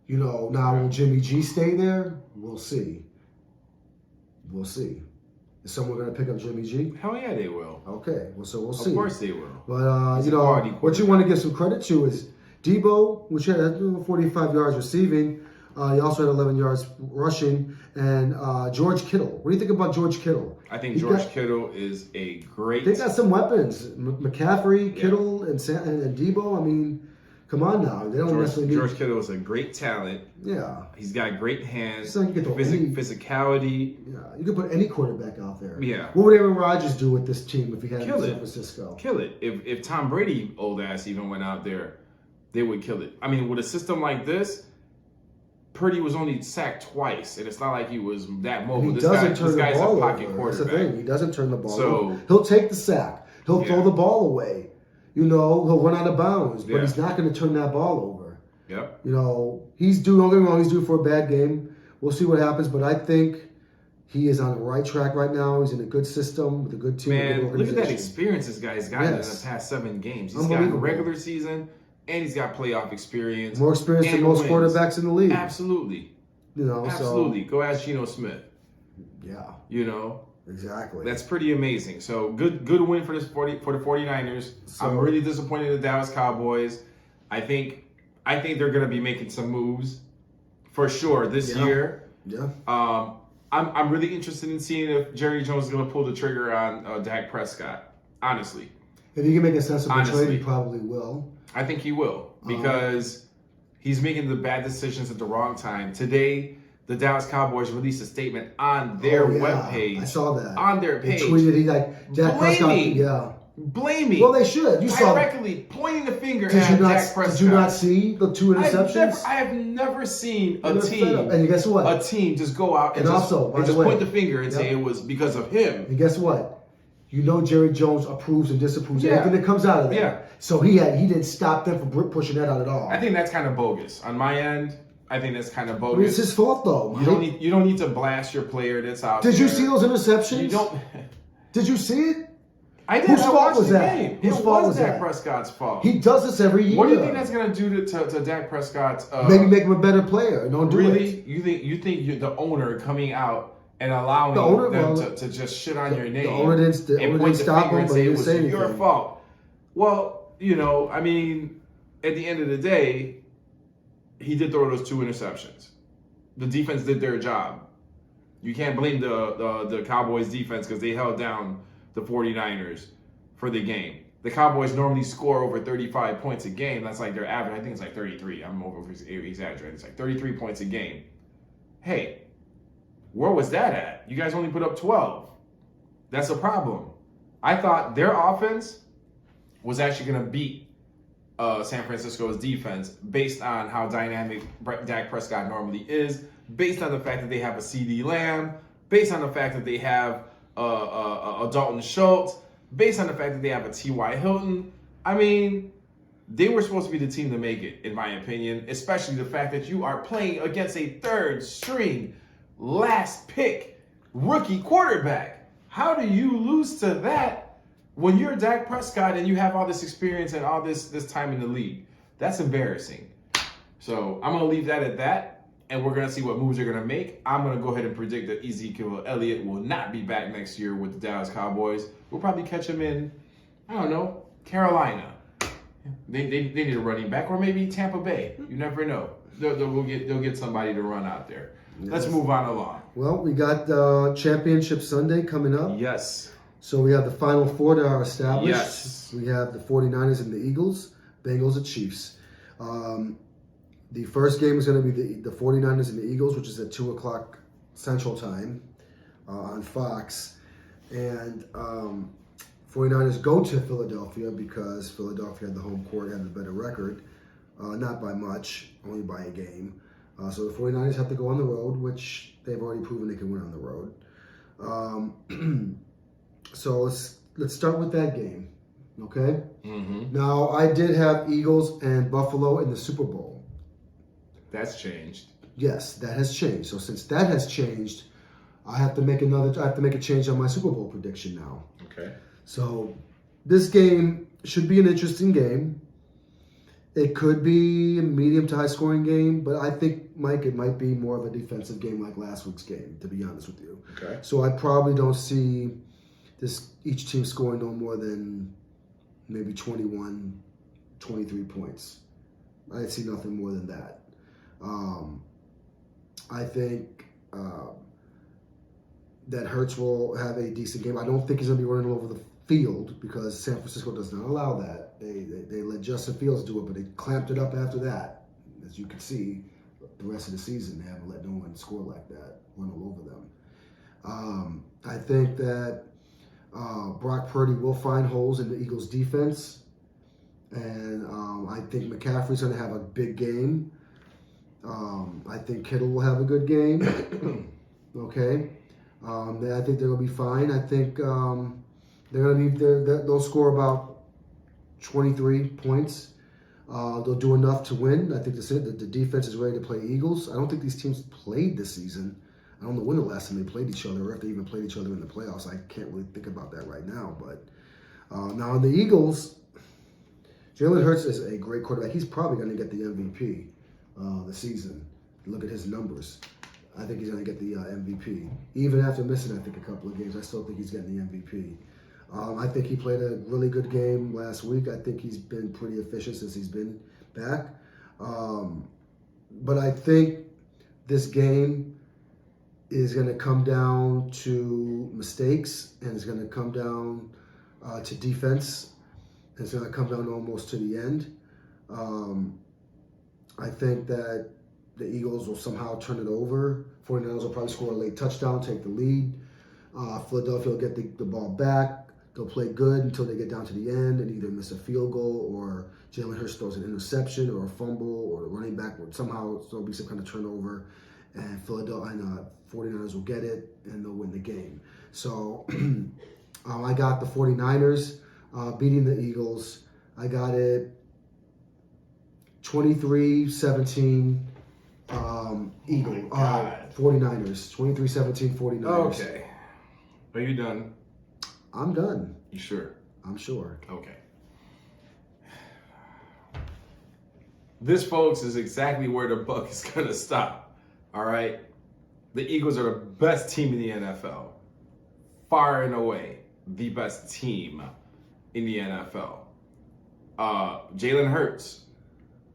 Now will Jimmy G stay there? We'll see. We'll see. Is someone going to pick up Jimmy G? Hell yeah, they will. Okay, well, so we'll see. Of course they will. But, what you want to give some credit to is Debo, which had 45 yards receiving. He also had 11 yards rushing. And George Kittle. What do you think about George Kittle? I think George Kittle is a great... They got some weapons. McCaffrey, Kittle, and Debo. I mean, come on now. They don't necessarily George Kittle is a great talent. Yeah. He's got great hands, So you get physicality. Yeah, you could put any quarterback out there. Yeah. What would Aaron Rodgers do with this team if he had San Francisco? Kill it. If Tom Brady, old ass, even went out there, they would kill it. I mean, with a system like this, Purdy was only sacked twice, and it's not like he was that mobile. This guy's a pocket quarterback. That's the thing. He doesn't turn the ball over. So He'll take the sack. He'll throw the ball away. He'll run out of bounds, but he's not going to turn that ball over. Yep. He's due. Don't get me wrong. He's due for a bad game. We'll see what happens, but I think he is on the right track right now. He's in a good system with a good team. Man, look at that experience this guy's gotten in the past 7 games. He's got a regular season, and he's got playoff experience. More experience than most quarterbacks in the league. Absolutely. Absolutely. Go ask Geno Smith. Yeah. Exactly. That's pretty amazing. So good win for the 49ers. So, I'm really disappointed in the Dallas Cowboys. I think they're going to be making some moves for sure this year. Yeah. I'm really interested in seeing if Jerry Jones is going to pull the trigger on Dak Prescott. Honestly. If he can make a sensible trade, he probably will. I think he will because he's making the bad decisions at the wrong time. Today, the Dallas Cowboys released a statement on their webpage. I saw that. On their page. They tweeted Dak Prescott. Blaming. Well, they should. You saw directly pointing the finger at Dak Prescott. Did you not see the 2 interceptions? I have never seen a team. And guess what? A team just go out and just point the finger and say it was because of him. And guess what? Jerry Jones approves and disapproves everything that comes out of there. Yeah. So he didn't stop them from pushing that out at all. I think that's kind of bogus. On my end, I think that's kind of bogus. I mean, it's his fault though. You don't need to blast your player that's out there. Did you see those interceptions? You don't. Did you see it? I did. Whose fault was that? It was Dak Prescott's fault. He does this every year. What do you think that's going to do to Dak Prescott's? Maybe make him a better player. Don't do it. You think you're the owner coming out and allowing them to just shit on your name? The owner didn't stop him, but he didn't say anything. Your fault. Well, I mean, at the end of the day, he did throw those 2 interceptions. The defense did their job. You can't blame the Cowboys defense because they held down the 49ers for the game. The Cowboys normally score over 35 points a game. That's like their average. I think it's like 33. I'm over exaggerating. It's like 33 points a game. Hey, where was that at? You guys only put up 12. That's a problem. I thought their offense was actually going to beat San Francisco's defense based on how dynamic Dak Prescott normally is, based on the fact that they have a CeeDee Lamb, based on the fact that they have a Dalton Schultz, based on the fact that they have a T.Y. Hilton. I mean, they were supposed to be the team to make it, in my opinion, especially the fact that you are playing against a third-string, last-pick rookie quarterback. How do you lose to that when you're Dak Prescott and you have all this experience and all this time in the league? That's embarrassing. So I'm going to leave that at that. And we're going to see what moves they're going to make. I'm going to go ahead and predict that Ezekiel Elliott will not be back next year with the Dallas Cowboys. We'll probably catch him in I don't know, Carolina. They need a running back, or maybe Tampa Bay. You never know. They'll get somebody to run out there. Yes. Let's move on along. Well, we got Championship Sunday coming up. Yes. So we have the Final Four that are established. Yes. We have the 49ers and the Eagles, Bengals and Chiefs. The first game is going to be the 49ers and the Eagles, which is at 2 o'clock Central Time on Fox. And 49ers go to Philadelphia because Philadelphia had the home court, had the better record. Not by much, only by a game. So the 49ers have to go on the road, which they've already proven they can win on the road. So let's start with that game, okay? Mm-hmm. Now, I did have Eagles and Buffalo in the Super Bowl. That's changed. Yes, that has changed. So since that has changed, I have to make a change on my Super Bowl prediction now. Okay. So this game should be an interesting game. It could be a medium to high scoring game, but I think, Mike, it might be more of a defensive game like last week's game, to be honest with you. Okay. So I probably don't see each team scoring no more than maybe 21, 23 points. I see nothing more than that. I think that Hurts will have a decent game. I don't think he's going to be running all over the field because San Francisco does not allow that. They let Justin Fields do it, but they clamped it up after that. As you can see, the rest of the season, they haven't let no one score like that, run all over them. I think that Brock Purdy will find holes in the Eagles' defense, and I think McCaffrey's going to have a big game. I think Kittle will have a good game. Okay, I think they're going to be fine. I think they'll score about 23 points. They'll do enough to win. I think the defense is ready to play Eagles. I don't think these teams played this season. I don't know when the last time they played each other, or if they even played each other in the playoffs. I can't really think about that right now. But now in the Eagles, Jalen Hurts is a great quarterback. He's probably going to get the MVP this season. Look at his numbers. I think he's going to get the MVP. Even after missing, I think, a couple of games, I still think he's getting the MVP. I think he played a really good game last week. I think he's been pretty efficient since he's been back. But I think this game is going to come down to mistakes, and it's going to come down to defense. It's going to come down almost to the end. I think that the Eagles will somehow turn it over. 49ers will probably score a late touchdown, take the lead. Philadelphia will get the ball back. They'll play good until they get down to the end and either miss a field goal or Jalen Hurts throws an interception or a fumble or the running back would somehow there'll be some kind of turnover, and Philadelphia and 49ers will get it and they'll win the game. So I got the 49ers beating the Eagles. I got it 23-17 Eagle. 49ers. 23-17 49ers. Okay. Are you done? I'm done. You sure? I'm sure. Okay. This, folks, is exactly where the buck is going to stop. All right? The Eagles are the best team in the NFL. Far and away, the best team in the NFL. Jalen Hurts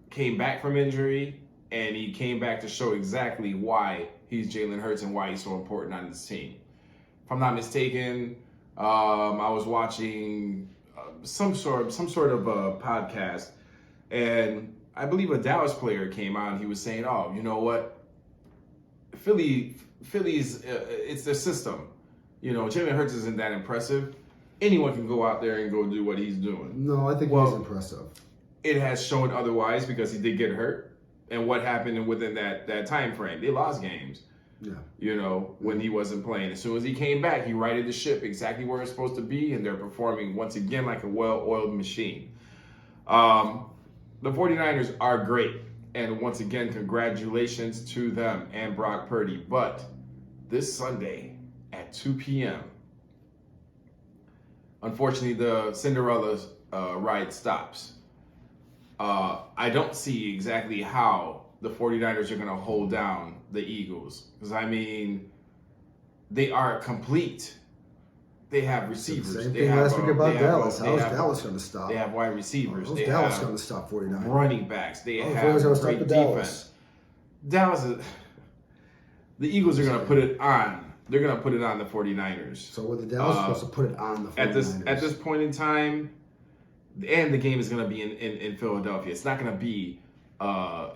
came back from injury, and he came back to show exactly why he's Jalen Hurts and why he's so important on this team. If I'm not mistaken, I was watching some sort of a podcast, and I believe a Dallas player came out and he was saying, "Oh, you know what? Philly's it's their system. You know, Jalen Hurts isn't that impressive. Anyone can go out there and go do what he's doing." No, I think he's impressive. It has shown otherwise because he did get hurt, and what happened within that time frame? They lost games. Yeah. You know, when he wasn't playing. As soon as he came back, he righted the ship exactly where it's supposed to be, and they're performing once again like a well-oiled machine. The 49ers are great, and once again, congratulations to them and Brock Purdy. But this Sunday at 2 p.m., unfortunately, the Cinderella ride stops. I don't see exactly how the 49ers are going to hold down the Eagles. Because, I mean, they are complete. They have receivers. Same They thing have, last week about Dallas. they How's have, Dallas going to stop? They have wide receivers. How's They Dallas have going to stop 49? running backs. They have Dallas going to stop great the defense. Dallas is. The Eagles are going to put it on. They're going to put it on the 49ers. So were the Dallas supposed to put it on the 49ers? At this point in time, and the game is going to be in Philadelphia. It's not going to be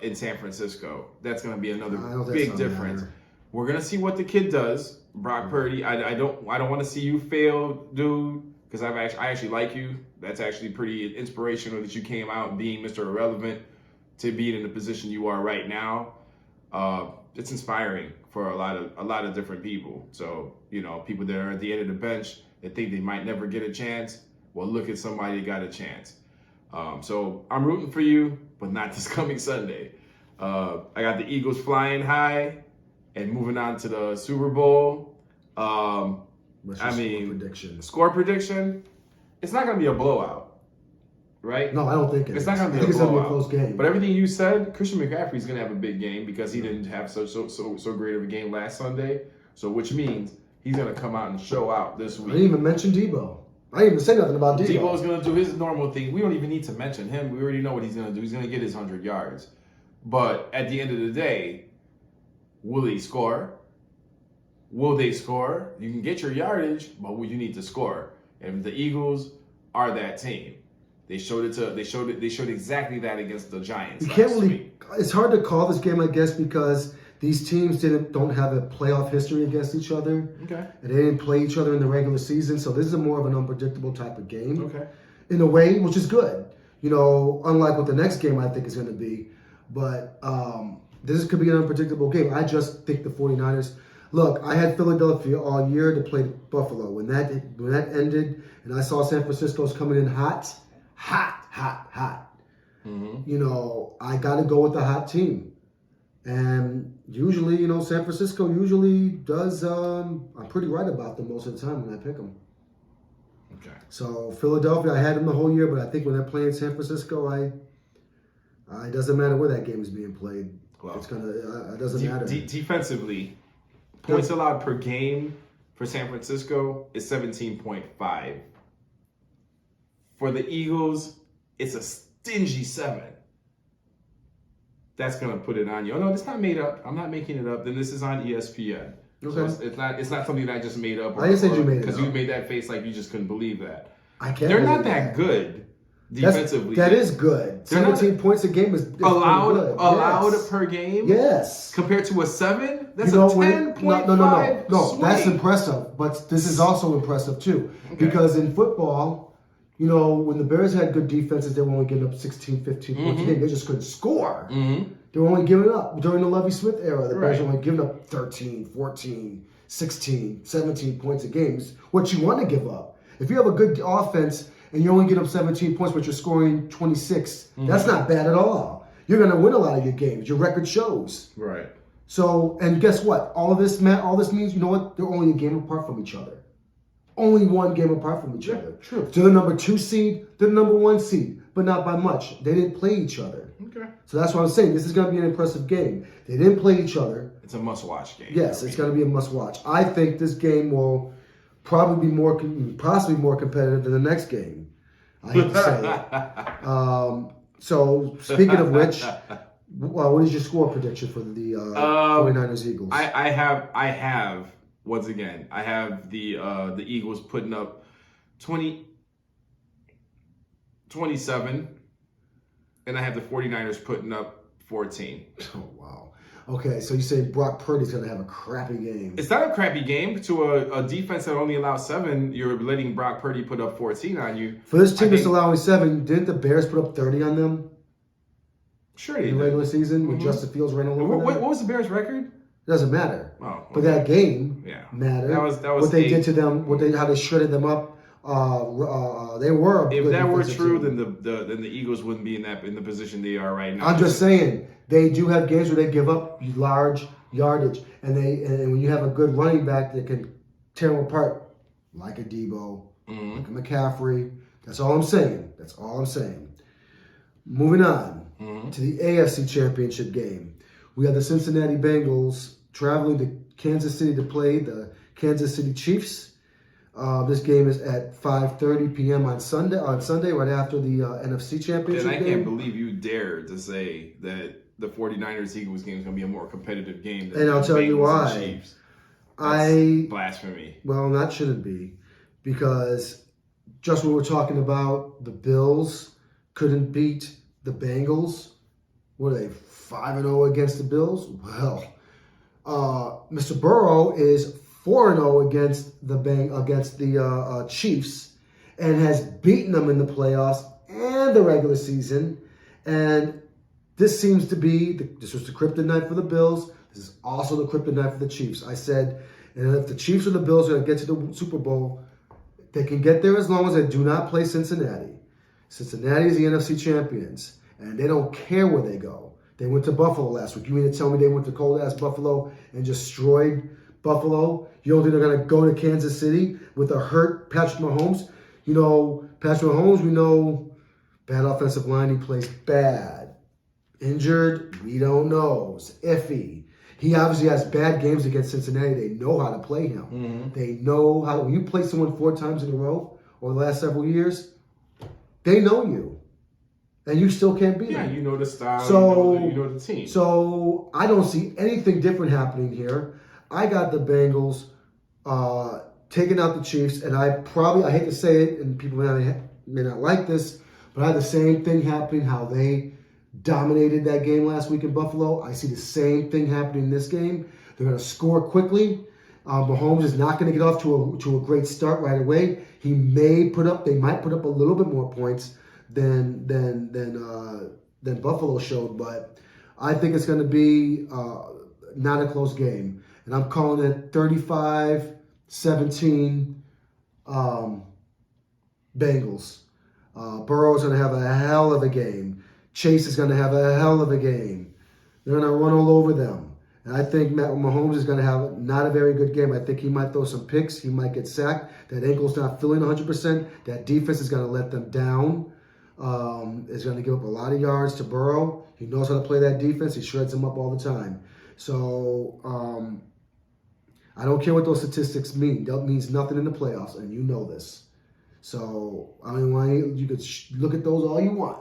in San Francisco. That's going to be another big difference. We're going to see what the kid does, Brock Purdy. I don't want to see you fail, dude, because I actually like you. That's actually pretty inspirational that you came out being Mr. Irrelevant to being in the position you are right now. It's inspiring for a lot of different people. So, people that are at the end of the bench that think they might never get a chance. Well, look at somebody that got a chance. So I'm rooting for you, but not this coming Sunday. I got the Eagles flying high and moving on to the Super Bowl. What's your score prediction? Score prediction? It's not going to be a blowout, right? No, I don't think it's not going to be a blowout. It's going to be a close game. But everything you said, Christian McCaffrey's going to have a big game because he didn't have so great of a game last Sunday. So which means he's going to come out and show out this week. I didn't even mention Debo. I didn't even say nothing about Debo. Debo's going to do his normal thing. We don't even need to mention him. We already know what he's going to do. He's going to get his 100 yards. But at the end of the day, will he score? Will they score? You can get your yardage, but you need to score. And the Eagles are that team. They showed exactly that against the Giants. You can't really. It's hard to call this game, I guess, because these teams don't have a playoff history against each other. Okay. And they didn't play each other in the regular season, so this is more of an unpredictable type of game. Okay. In a way, which is good. Unlike what the next game I think is going to be. But this could be an unpredictable game. I just think the 49ers. Look, I had Philadelphia all year to play Buffalo. When that ended, and I saw San Francisco's coming in hot. Mm-hmm. I got to go with the hot team. And usually, San Francisco usually does. I'm pretty right about them most of the time when I pick them. Okay. So Philadelphia, I had them the whole year, but I think when they're playing San Francisco, it doesn't matter where that game is being played. Well, it doesn't matter. Defensively, points allowed per game for San Francisco is 17.5. For the Eagles, it's a stingy 7. That's gonna put it on you. Oh no, it's not made up. I'm not making it up. Then this is on ESPN. Okay. So it's not something that I just made up. I didn't say you made it up. Because you made that face like you just couldn't believe that. I can't. They're not that good defensively. That is good. 17 points a game is allowed per game. Yes. Compared to a 7, that's a 10.5. No, swing. that's impressive. But this is also impressive too, because in football, when the Bears had good defenses, they were only giving up 16, 15 points a game. They just couldn't score. Mm-hmm. They were only giving up during the Lovie Smith era. The Bears were only giving up 13, 14, 16, 17 points a game. It's what you want to give up. If you have a good offense and you only get up 17 points, but you're scoring 26, that's not bad at all. You're going to win a lot of your games. Your record shows. Right. So, and guess what? All this means, you know what? They're only a game apart from each other. Only one game apart from each other. True. They're the number 2 seed. They're the number 1 seed, but not by much. They didn't play each other. Okay. So that's what I'm saying. This is going to be an impressive game. They didn't play each other. It's a must-watch game. Yes, it's going to be a must-watch. I think this game will probably be possibly more competitive than the next game. I hate to say it. So speaking of which, what is your score prediction for the 49ers Eagles? I have once again, I have the Eagles putting up 27, and I have the 49ers putting up 14. Oh, wow. Okay, so you say Brock Purdy's going to have a crappy game. It's not a crappy game. To a defense that only allows 7, you're letting Brock Purdy put up 14 on you. For this team that's allowing 7, didn't the Bears put up 30 on them? Sure they did. In the regular season when Justin Fields ran all over them? What was the Bears' record? It doesn't matter. Oh, okay. But that game mattered. That was what they did to them, how they shredded them up. They were a if good that were true, team. then the Eagles wouldn't be in the position they are right now. I'm just saying they do have games where they give up large yardage, and when you have a good running back that can tear them apart, like a Debo, like a McCaffrey. That's all I'm saying. Moving on to the AFC Championship game, we have the Cincinnati Bengals traveling to Kansas City to play the Kansas City Chiefs. This game is at 5:30 p.m. on Sunday, right after the NFC Championship And I game. can't believe you dare to say that the 49ers-Eagles game is going to be a more competitive game than And I'll the tell you Bengals why. and Chiefs. That's blasphemy. Well, that shouldn't be, because just what we're talking about, the Bills couldn't beat the Bengals. What are they, 5-0 against the Bills? Well, Mr. Burrow is 4-0 against the Chiefs, and has beaten them in the playoffs and the regular season. And this seems to be this was the kryptonite for the Bills. This is also the kryptonite for the Chiefs. I said, and if the Chiefs or the Bills are going to get to the Super Bowl, they can get there as long as they do not play Cincinnati. Cincinnati is the NFC champions, and they don't care where they go. They went to Buffalo last week. You mean to tell me they went to cold-ass Buffalo and destroyed Buffalo? You don't think they're going to go to Kansas City with a hurt Patrick Mahomes? You know, Patrick Mahomes, we know, bad offensive line. He plays bad. Injured, we don't know. It's iffy. He obviously has bad games against Cincinnati. They know how to play him. Mm-hmm. They know how to. When you play someone 4 times in a row over the last several years, they know you. And you still can't beat them. Yeah, you know the style, So, you know the team. So I don't see anything different happening here. I got the Bengals taking out the Chiefs, and I hate to say it, and people may not like this, but I had the same thing happening, how they dominated that game last week in Buffalo. I see the same thing happening in this game. They're going to score quickly. Mahomes is not going to get off to a great start right away. They might put up a little bit more points than Buffalo showed, but I think it's going to be not a close game. And I'm calling it 35-17 Bengals. Burrow's going to have a hell of a game. Chase is going to have a hell of a game. They're going to run all over them. And I think Mahomes is going to have not a very good game. I think he might throw some picks. He might get sacked. That ankle's not feeling 100%. That defense is going to let them down. Is going to give up a lot of yards to Burrow. He knows how to play that defense. He shreds them up all the time. So I don't care what those statistics mean. That means nothing in the playoffs, and you know this. So I mean, you could look at those all you want.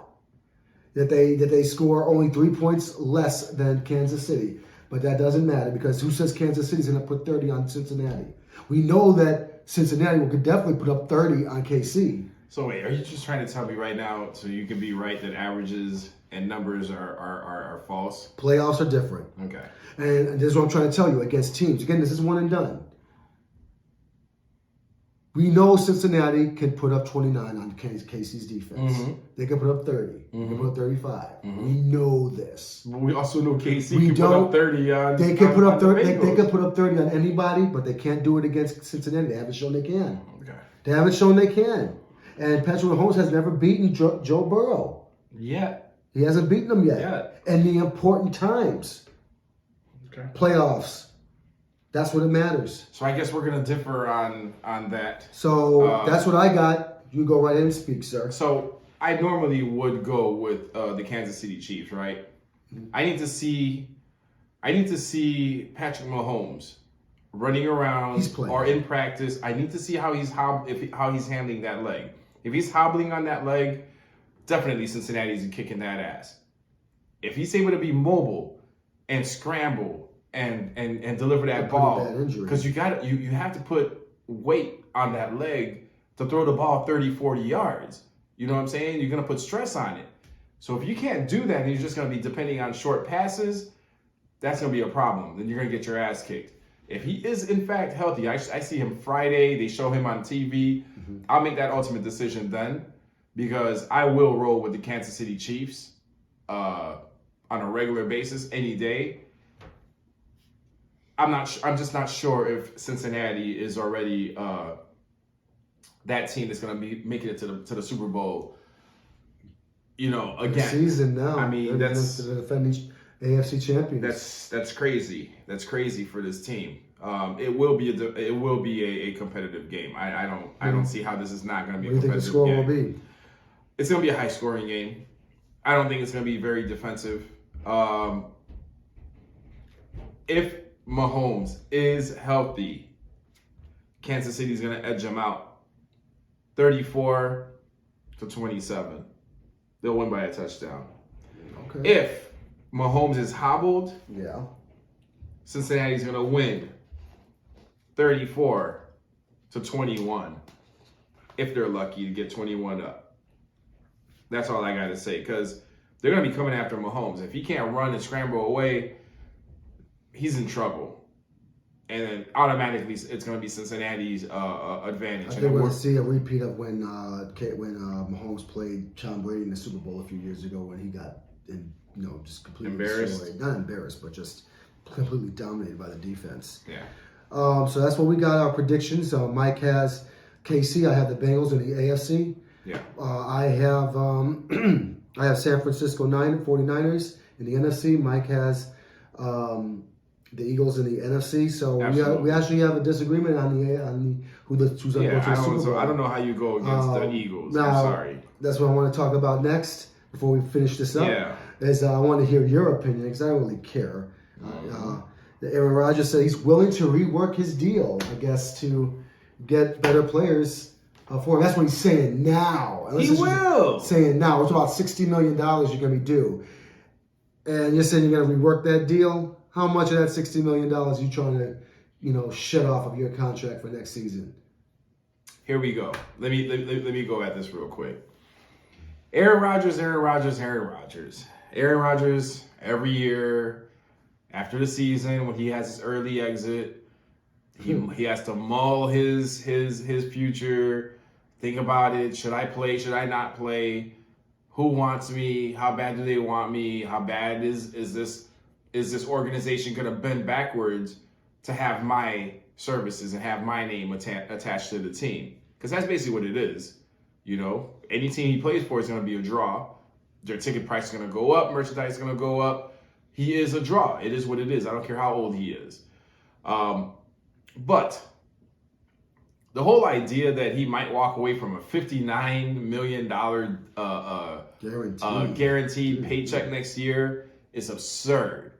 That they score only 3 points less than Kansas City, but that doesn't matter, because who says Kansas City's going to put 30 on Cincinnati? We know that Cincinnati could definitely put up 30 on KC. So wait, are you just trying to tell me right now, so you can be right, that averages and numbers are false? Playoffs are different. Okay. And this is what I'm trying to tell you against teams. Again, this is one and done. We know Cincinnati can put up 29 on KC's defense. Mm-hmm. They can put up 30. Mm-hmm. They can put up 35. Mm-hmm. We know this. But we also know KC can put up 30 on. They can put up 30. They They can put up 30 on anybody, but they can't do it against Cincinnati. They haven't shown they can. Okay. They haven't shown they can. And Patrick Mahomes has never beaten Joe Burrow. Yet. He hasn't beaten him yet. Yet. In the important times. Okay. Playoffs. That's what it matters. So I guess we're gonna differ on that. So that's what I got. You go right in and speak, sir. So I normally would go with the Kansas City Chiefs, right? Mm-hmm. I need to see Patrick Mahomes running around or in practice. I need to see how he's handling that leg. If he's hobbling on that leg, definitely Cincinnati's kicking that ass. If he's able to be mobile and scramble and deliver that ball, because you have to put weight on that leg to throw the ball 30, 40 yards. You know what I'm saying? You're going to put stress on it. So if you can't do that, and you're just going to be depending on short passes, that's going to be a problem. Then you're going to get your ass kicked. If he is in fact healthy, I see him Friday. They show him on TV. Mm-hmm. I'll make that ultimate decision then, because I will roll with the Kansas City Chiefs on a regular basis any day. I'm just not sure if Cincinnati is already that team that's going to be making it to the Super Bowl. You know, again, the season now. I mean, that's the defending AFC champions. That's crazy. That's crazy for this team. It will be a competitive game. I don't see how this is not going to be a competitive game. What do you think the score will be? It's going to be a high scoring game. I don't think it's going to be very defensive. If Mahomes is healthy, Kansas City's going to edge them out 34-27. They'll win by a touchdown. Okay. If Mahomes is hobbled, Yeah. Cincinnati's going to win 34-21 if they're lucky to get 21 up. That's all I got to say, because they're going to be coming after Mahomes. If he can't run and scramble away, he's in trouble. And then automatically it's going to be Cincinnati's advantage. I think we're going to see a repeat of when Mahomes played Tom Brady in the Super Bowl a few years ago when he got just completely embarrassed. destroyed. Not embarrassed, but just completely dominated by the defense. Yeah. So that's what we got, our predictions. Mike has KC. I have the Bengals in the AFC. Yeah. I have I have San Francisco 49ers in the NFC. Mike has the Eagles in the NFC. So we actually have a disagreement on who's going to go to the Super Bowl. So I don't know how you go against the Eagles. Now, I'm sorry. That's what I want to talk about next before we finish this up. Yeah. Is I want to hear your opinion because I don't really care. Aaron Rodgers said he's willing to rework his deal, I guess, to get better players for him. That's what he's saying now. He will. Saying now. It's about $60 million you're going to be due. And you're saying you're going to rework that deal? How much of that $60 million are you trying to, shut off of your contract for next season? Here we go. Let me go at this real quick. Aaron Rodgers. Aaron Rodgers, every year after the season, when he has his early exit, he has to mull his future, think about it. Should I play? Should I not play? Who wants me? How bad do they want me? How bad is this organization going to bend backwards to have my services and have my name attached to the team? Because that's basically what it is. Any team he plays for is going to be a draw. Their ticket price is going to go up. Merchandise is going to go up. He is a draw. It is what it is. I don't care how old he is. But the whole idea that he might walk away from a $59 million guaranteed paycheck next year is absurd.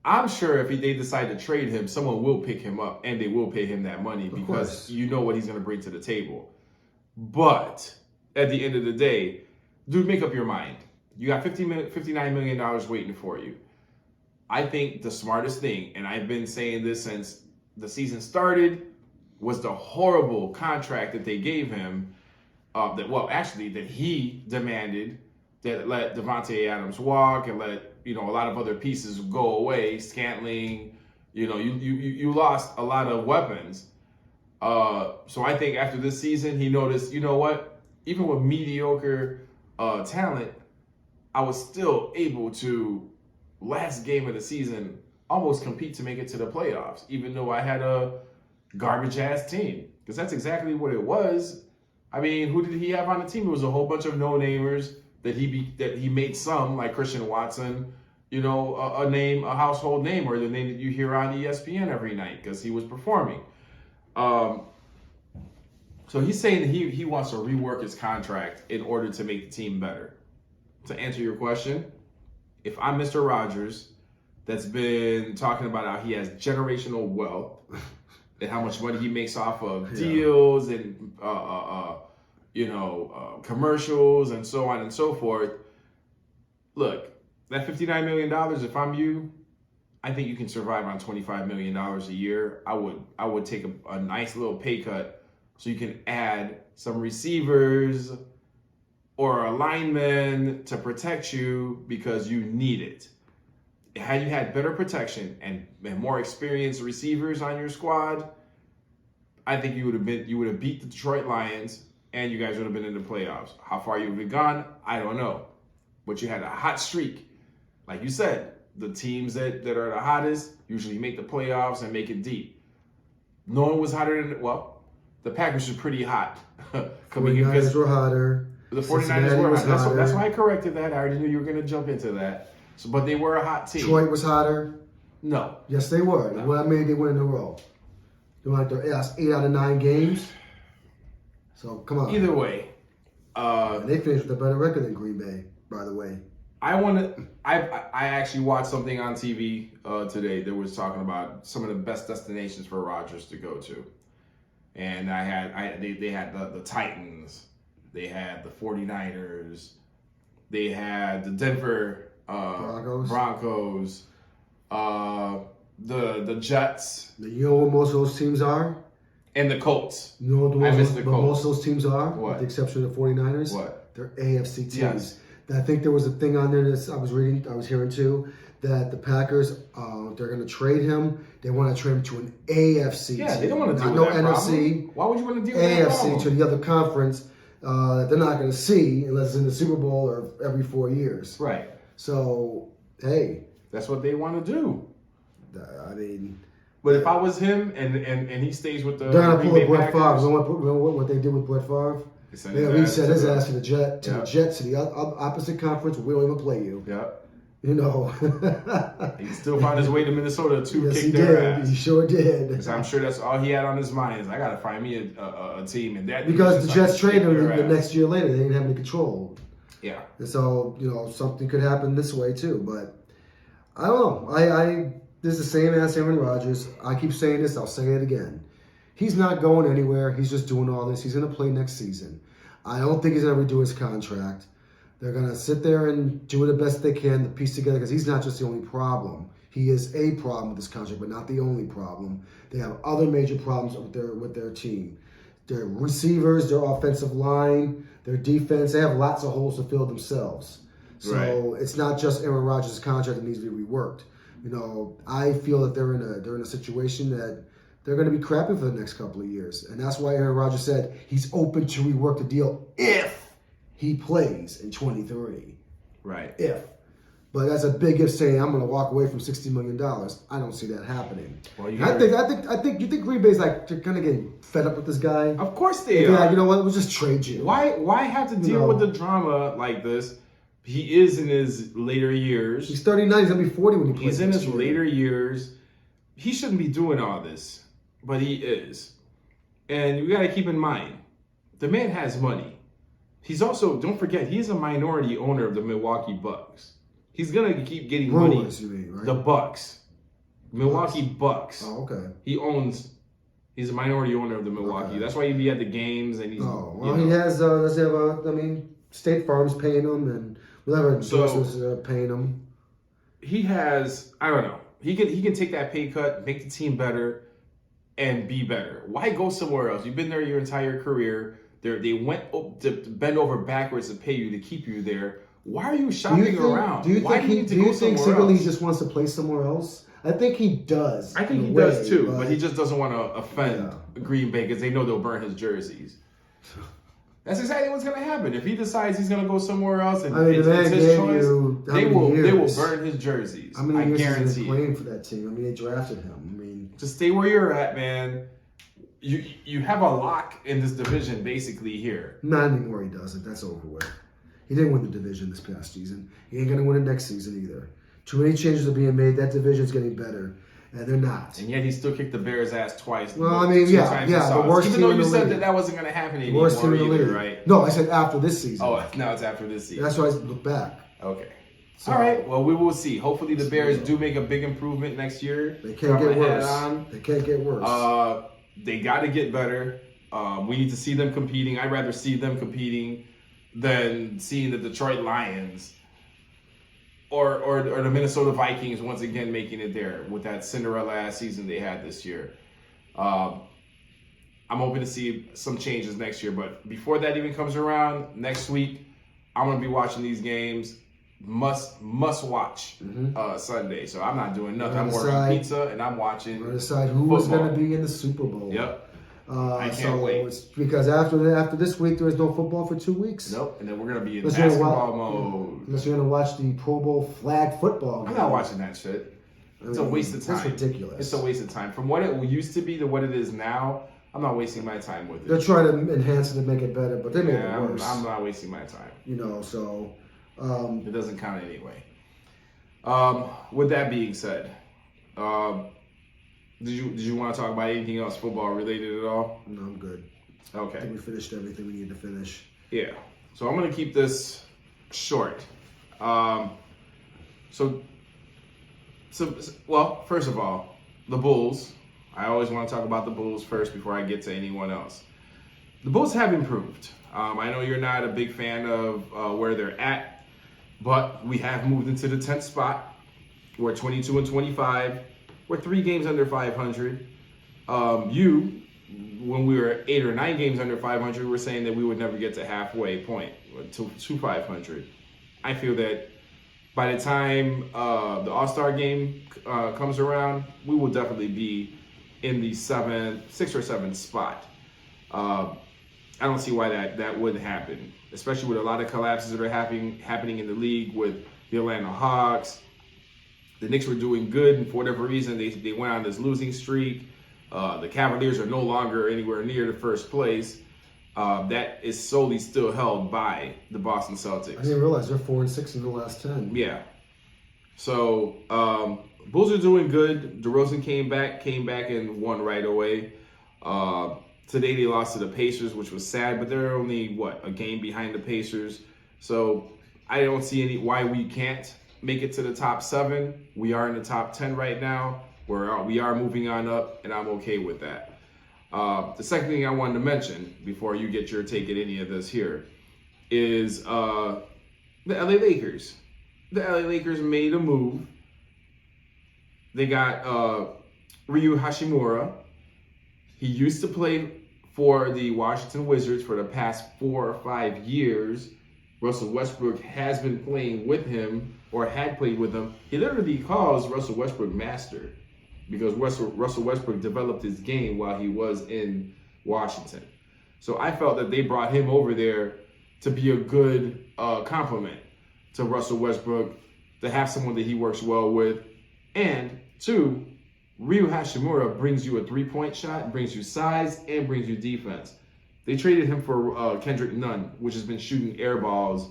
I'm sure if they decide to trade him, someone will pick him up and they will pay him that money because you know what he's going to bring to the table. But at the end of the day, dude, make up your mind. You got $59 million waiting for you. I think the smartest thing, and I've been saying this since the season started, was the horrible contract that they gave him. That he demanded, that let Devontae Adams walk and let a lot of other pieces go away. Scantling, you lost a lot of weapons. So I think after this season, he noticed, even with mediocre talent, I was still able to, last game of the season, almost compete to make it to the playoffs, even though I had a garbage-ass team. Because that's exactly what it was. I mean, who did he have on the team? It was a whole bunch of no-namers that he made some, like Christian Watson, a household name, or the name that you hear on ESPN every night because he was performing. So he's saying that he wants to rework his contract in order to make the team better. To answer your question, if I'm Mr. Rodgers, that's been talking about how he has generational wealth and how much money he makes off of deals and commercials and so on and so forth. Look, that $59 million, if I'm you, I think you can survive on $25 million a year. I would take a nice little pay cut so you can add some receivers or a lineman to protect you because you need it. Had you had better protection and more experienced receivers on your squad, I think you would have beat the Detroit Lions and you guys would have been in the playoffs. How far you would have gone, I don't know. But you had a hot streak. Like you said, the teams that are the hottest usually make the playoffs and make it deep. No one was hotter than, the Packers were pretty hot. The 49ers were hotter. The 49ers were hot. That's why I corrected that. I already knew you were going to jump into that. But they were a hot team. Detroit was hotter. No. Yes, they were. No. What made they win in a row? They won 8 out of 9 games. So, come on. Either way. They finished with a better record than Green Bay, by the way. I actually watched something on TV today that was talking about some of the best destinations for Rodgers to go to. And they had the Titans, they had the 49ers, they had the Denver Broncos, the Jets. You know what most of those teams are? And the Colts. You know what most of those teams are? What? With the exception of the 49ers? What? They're AFC teams. Yes. I think there was a thing on there that I was hearing too, that the Packers, they're going to trade him. They want to trade him to an AFC team. Yeah, they don't want to deal with that NFC. Problem. Why would you want to deal with that problem? AFC to the other conference that they're not going to see unless it's in the Super Bowl or every 4 years. Right. So, hey. That's what they want to do. I mean... But if I was him and he stays with the they're going to pull up Brett Favre. Packers, you know what they did with Brett Favre? He sent his ass to the Jets, to the opposite conference. We don't even play you. Yeah. You know. He still found his way to Minnesota to yes, kick their ass. He sure did. Because I'm sure that's all he had on his mind is I got to find me a team. And that because the Jets traded him the next year later. They didn't have any control. Yeah. And so, something could happen this way too. But I don't know. This is the same as Aaron Rodgers. I keep saying this. I'll say it again. He's not going anywhere. He's just doing all this. He's going to play next season. I don't think he's going to redo his contract. They're going to sit there and do the best they can to piece together because he's not just the only problem. He is a problem with this contract, but not the only problem. They have other major problems with their team. Their receivers, their offensive line, their defense, they have lots of holes to fill themselves. So It's not just Aaron Rodgers' contract that needs to be reworked. I feel that they're in a situation that they're going to be crappy for the next couple of years. And that's why Aaron Rodgers said he's open to rework the deal if he plays in 23. Right. If. But that's a big if saying I'm going to walk away from $60 million. I don't see that happening. Well, I think you think Green Bay's like they're kind of getting fed up with this guy? Of course they are. Like, you know what? We'll just trade you. Why have to deal with the drama like this? He is in his later years. He's 39. He's going to be 40 when he plays. He's in his later years. He shouldn't be doing all this, but he is. And you got to keep in mind, the man has money. He's also, don't forget, he's a minority owner of the Milwaukee Bucks. He's going to keep getting money. You mean, right? The Bucks. Milwaukee Bucks. Oh, okay. He's a minority owner of the Milwaukee. Okay. That's why he'd be at the games. And he's, he has, State Farm's paying him and whatever endorsements are paying him. He has, I don't know. He can take that pay cut, make the team better, and be better. Why go somewhere else? You've been there your entire career. They went up to bend over backwards to pay you to keep you there. Why are you shopping around? Do you think secretly he just wants to play somewhere else? I think he does. I think he does too, but he just doesn't want to offend Green Bay because they know they'll burn his jerseys. That's exactly what's going to happen. If he decides he's going to go somewhere else and it's his choice, they will burn his jerseys. How many years guarantee has he been playing for that team? They drafted him. Just stay where you're at, man. You have a lock in this division basically here. Not anymore. He doesn't. That's over with. He didn't win the division this past season. He ain't going to win it next season either. Too many changes are being made. That division's getting better. And they're not. And yet he still kicked the Bears' ass twice. Well, the worst Even though you said that wasn't going to happen anymore either, right? No, I said after this season. Oh, now it's after this season. That's why I look back. Okay. So, all right. Well, we will see. Hopefully the Bears do make a big improvement next year. They can't get worse. They can't get worse. They got to get better. We need to see them competing. I'd rather see them competing than seeing the Detroit Lions or the Minnesota Vikings once again making it there with that Cinderella-ass season they had this year. I'm hoping to see some changes next year. But before that even comes around, next week, I'm going to be watching these games. Must watch Sunday. So I'm not doing nothing. I'm ordering pizza and I'm watching. We're going to decide who is going to be in the Super Bowl. Yep. I can't wait. Because after this week, there is no football for 2 weeks. Nope. And then we're going to be in basketball mode. Unless you're going to watch the Pro Bowl flag football game. I'm not watching that shit. It's a waste of time. That's ridiculous. It's a waste of time. From what it used to be to what it is now, I'm not wasting my time with it. They're trying to enhance it and make it better, but they make it worse. I'm not wasting my time. So... it doesn't count anyway. With that being said, did you want to talk about anything else football related at all? No, I'm good. Okay. I think we finished everything we needed to finish. Yeah. So I'm going to keep this short. Well, first of all, the Bulls I always want to talk about the Bulls first before I get to anyone else. The Bulls have improved. I know you're not a big fan of where they're at, but we have moved into the 10th spot. We're 22-25. We're 3 games under 500. When we were 8 or 9 games under 500, we were saying that we would never get to halfway point to 500. I feel that by the time the All-Star game comes around, we will definitely be in the 6th or 7th spot. I don't see why that wouldn't happen, especially with a lot of collapses that are happening in the league with the Atlanta Hawks. The Knicks were doing good, and for whatever reason, they went on this losing streak. The Cavaliers are no longer anywhere near the first place. That is solely still held by the Boston Celtics. I didn't realize they're 4-6 in the last 10. Yeah. So Bulls are doing good. DeRozan came back and won right away. Today they lost to the Pacers, which was sad, but they're only a game behind the Pacers. So I don't see why we can't make it to the top 7. We are in the top 10 right now. We are moving on up, and I'm okay with that. The second thing I wanted to mention before you get your take at any of this here is the LA Lakers. The LA Lakers made a move. They got Ryu Hachimura. He used to play for the Washington Wizards for the past 4 or 5 years. Russell Westbrook has been playing with him or had played with him. He literally calls Russell Westbrook master because Russell Westbrook developed his game while he was in Washington. So I felt that they brought him over there to be a good compliment to Russell Westbrook, to have someone that he works well with. And 2, Ryu Hachimura brings you a 3-point shot, brings you size, and brings you defense. They traded him for Kendrick Nunn, which has been shooting air balls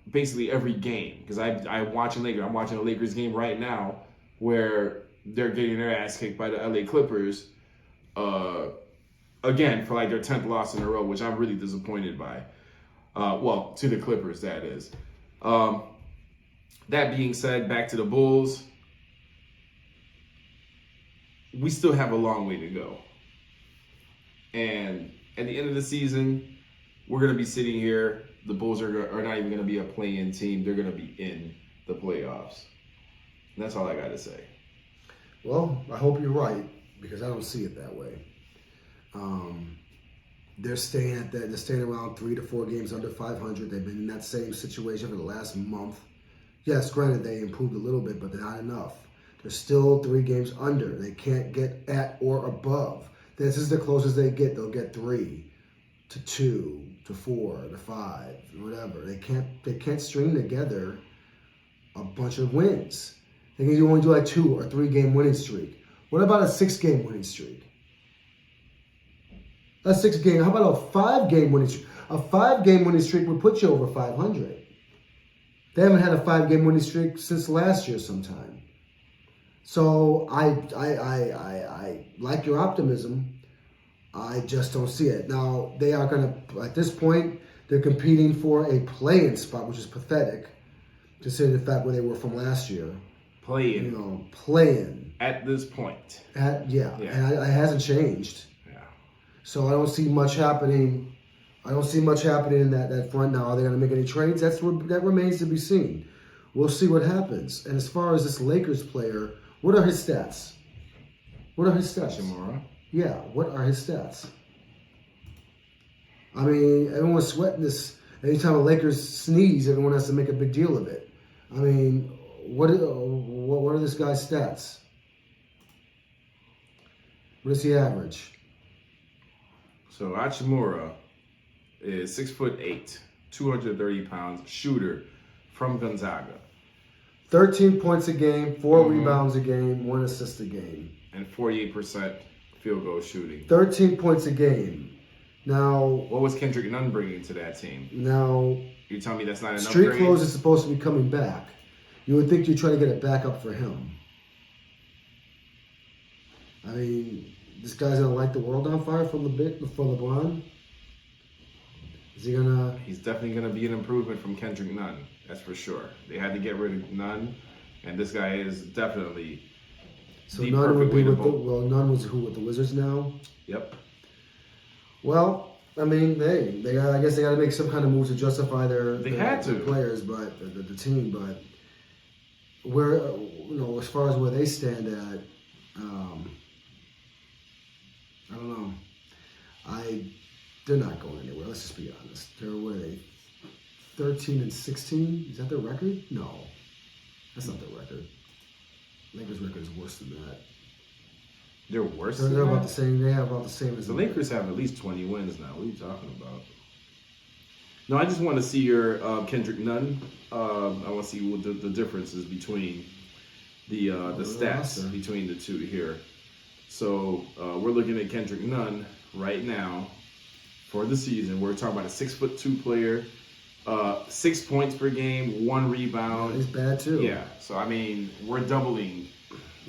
basically every game. Because I'm watching a Lakers game right now where they're getting their ass kicked by the LA Clippers again for their 10th loss in a row, which I'm really disappointed by. To the Clippers, that is. That being said, back to the Bulls. We still have a long way to go. And at the end of the season, we're going to be sitting here. The Bulls are not even going to be a play-in team. They're going to be in the playoffs. And that's all I got to say. Well, I hope you're right, because I don't see it that way. They're staying around 3 to 4 games under 500. They've been in that same situation for the last month. Yes, granted, they improved a little bit, but they're not enough. They're still 3 games under. They can't get at or above. This is the closest they get. They'll get 3 to 2 to 4 to 5, whatever. They can't string together a bunch of wins. They can only do 2 or 3 game winning streak. What about a 6-game winning streak? How about a 5-game winning streak? A 5-game winning streak would put you over 500. They haven't had a 5-game winning streak since last year sometime. So I like your optimism. I just don't see it. Now, they are going to, at this point, they're competing for a play-in spot, which is pathetic, considering the fact where they were from last year. Play-in. Play-in. At this point. And it hasn't changed. Yeah. So I don't see much happening. I don't see much happening in that front now. Are they going to make any trades? That remains to be seen. We'll see what happens. And as far as this Lakers player, what are his stats? Hachimura. Yeah, what are his stats? I mean, everyone's sweating this. Anytime a Lakers sneeze, everyone has to make a big deal of it. I mean, what are this guy's stats? What does he average? So Hachimura is 6'8", 230 pounds, shooter from Gonzaga. 13 points a game, 4 rebounds a game, 1 assist a game. And 48% field goal shooting. 13 points a game. Now, what was Kendrick Nunn bringing to that team? Now, you tell me that's not enough. Street Clothes is supposed to be coming back. You would think you'd try to get it back up for him. I mean, this guy's gonna light the world on fire for LeBron. Is he gonna? He's definitely gonna be an improvement from Kendrick Nunn. That's for sure. They had to get rid of Nunn, and this guy is definitely So the Nunn perfect would way be to with the, vote. well, Nunn was who with the Wizards now. Yep. Well, I mean, I guess they got to make some kind of moves to justify their to. players, but the team. But where as far as where they stand at, I don't know. They're not going anywhere. Let's just be honest. They're what are they? 13-16. Is that their record? No, that's not their record. Lakers' record is worse than that. They're worse They're than about that? the same. They have about the same as The Lakers have at least 20 wins now. What are you talking about? No, I just want to see your Kendrick Nunn. I want to see what the differences between the stats roster. between the two here. So we're looking at Kendrick Nunn right now for the season. We're talking about a 6'2" player, 6 points per game, 1 rebound. He's bad too. Yeah. So I mean, we're doubling.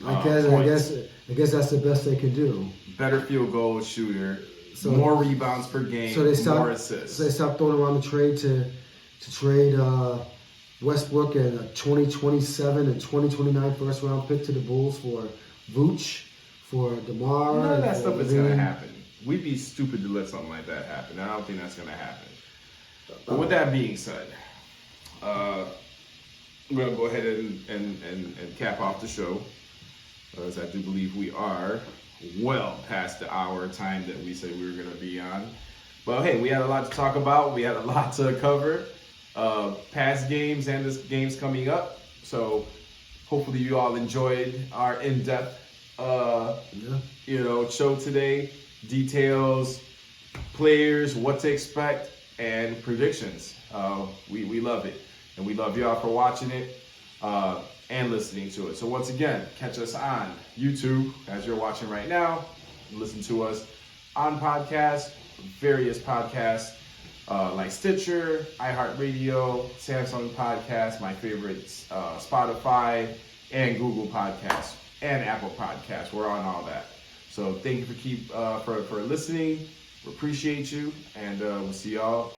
I points. guess that's the best they can do. Better field goal shooter, So- more rebounds per game, So they stopped. more assists. So they stopped throwing around the trade to trade Westbrook and a 2027 and 2029 first round pick to the Bulls for Vooch, for DeMar. None of that for stuff is Levine. going to happen. We'd be stupid to let something like that happen. I don't think that's going to happen. But with that being said, we're going to go ahead and cap off the show, as I do believe we are well past the hour time that we said we were going to be on. But hey, we had a lot to talk about. We had a lot to cover. Past games and this games coming up. So hopefully you all enjoyed our in-depth show today. Details, players, what to expect, and predictions. We love it. And we love y'all for watching it and listening to it. So once again, catch us on YouTube as you're watching right now. Listen to us on podcasts, various podcasts like Stitcher, iHeartRadio, Samsung Podcasts, my favorites, Spotify, and Google Podcasts, and Apple Podcasts. We're on all that. So thank you for listening. We appreciate you, and we'll see y'all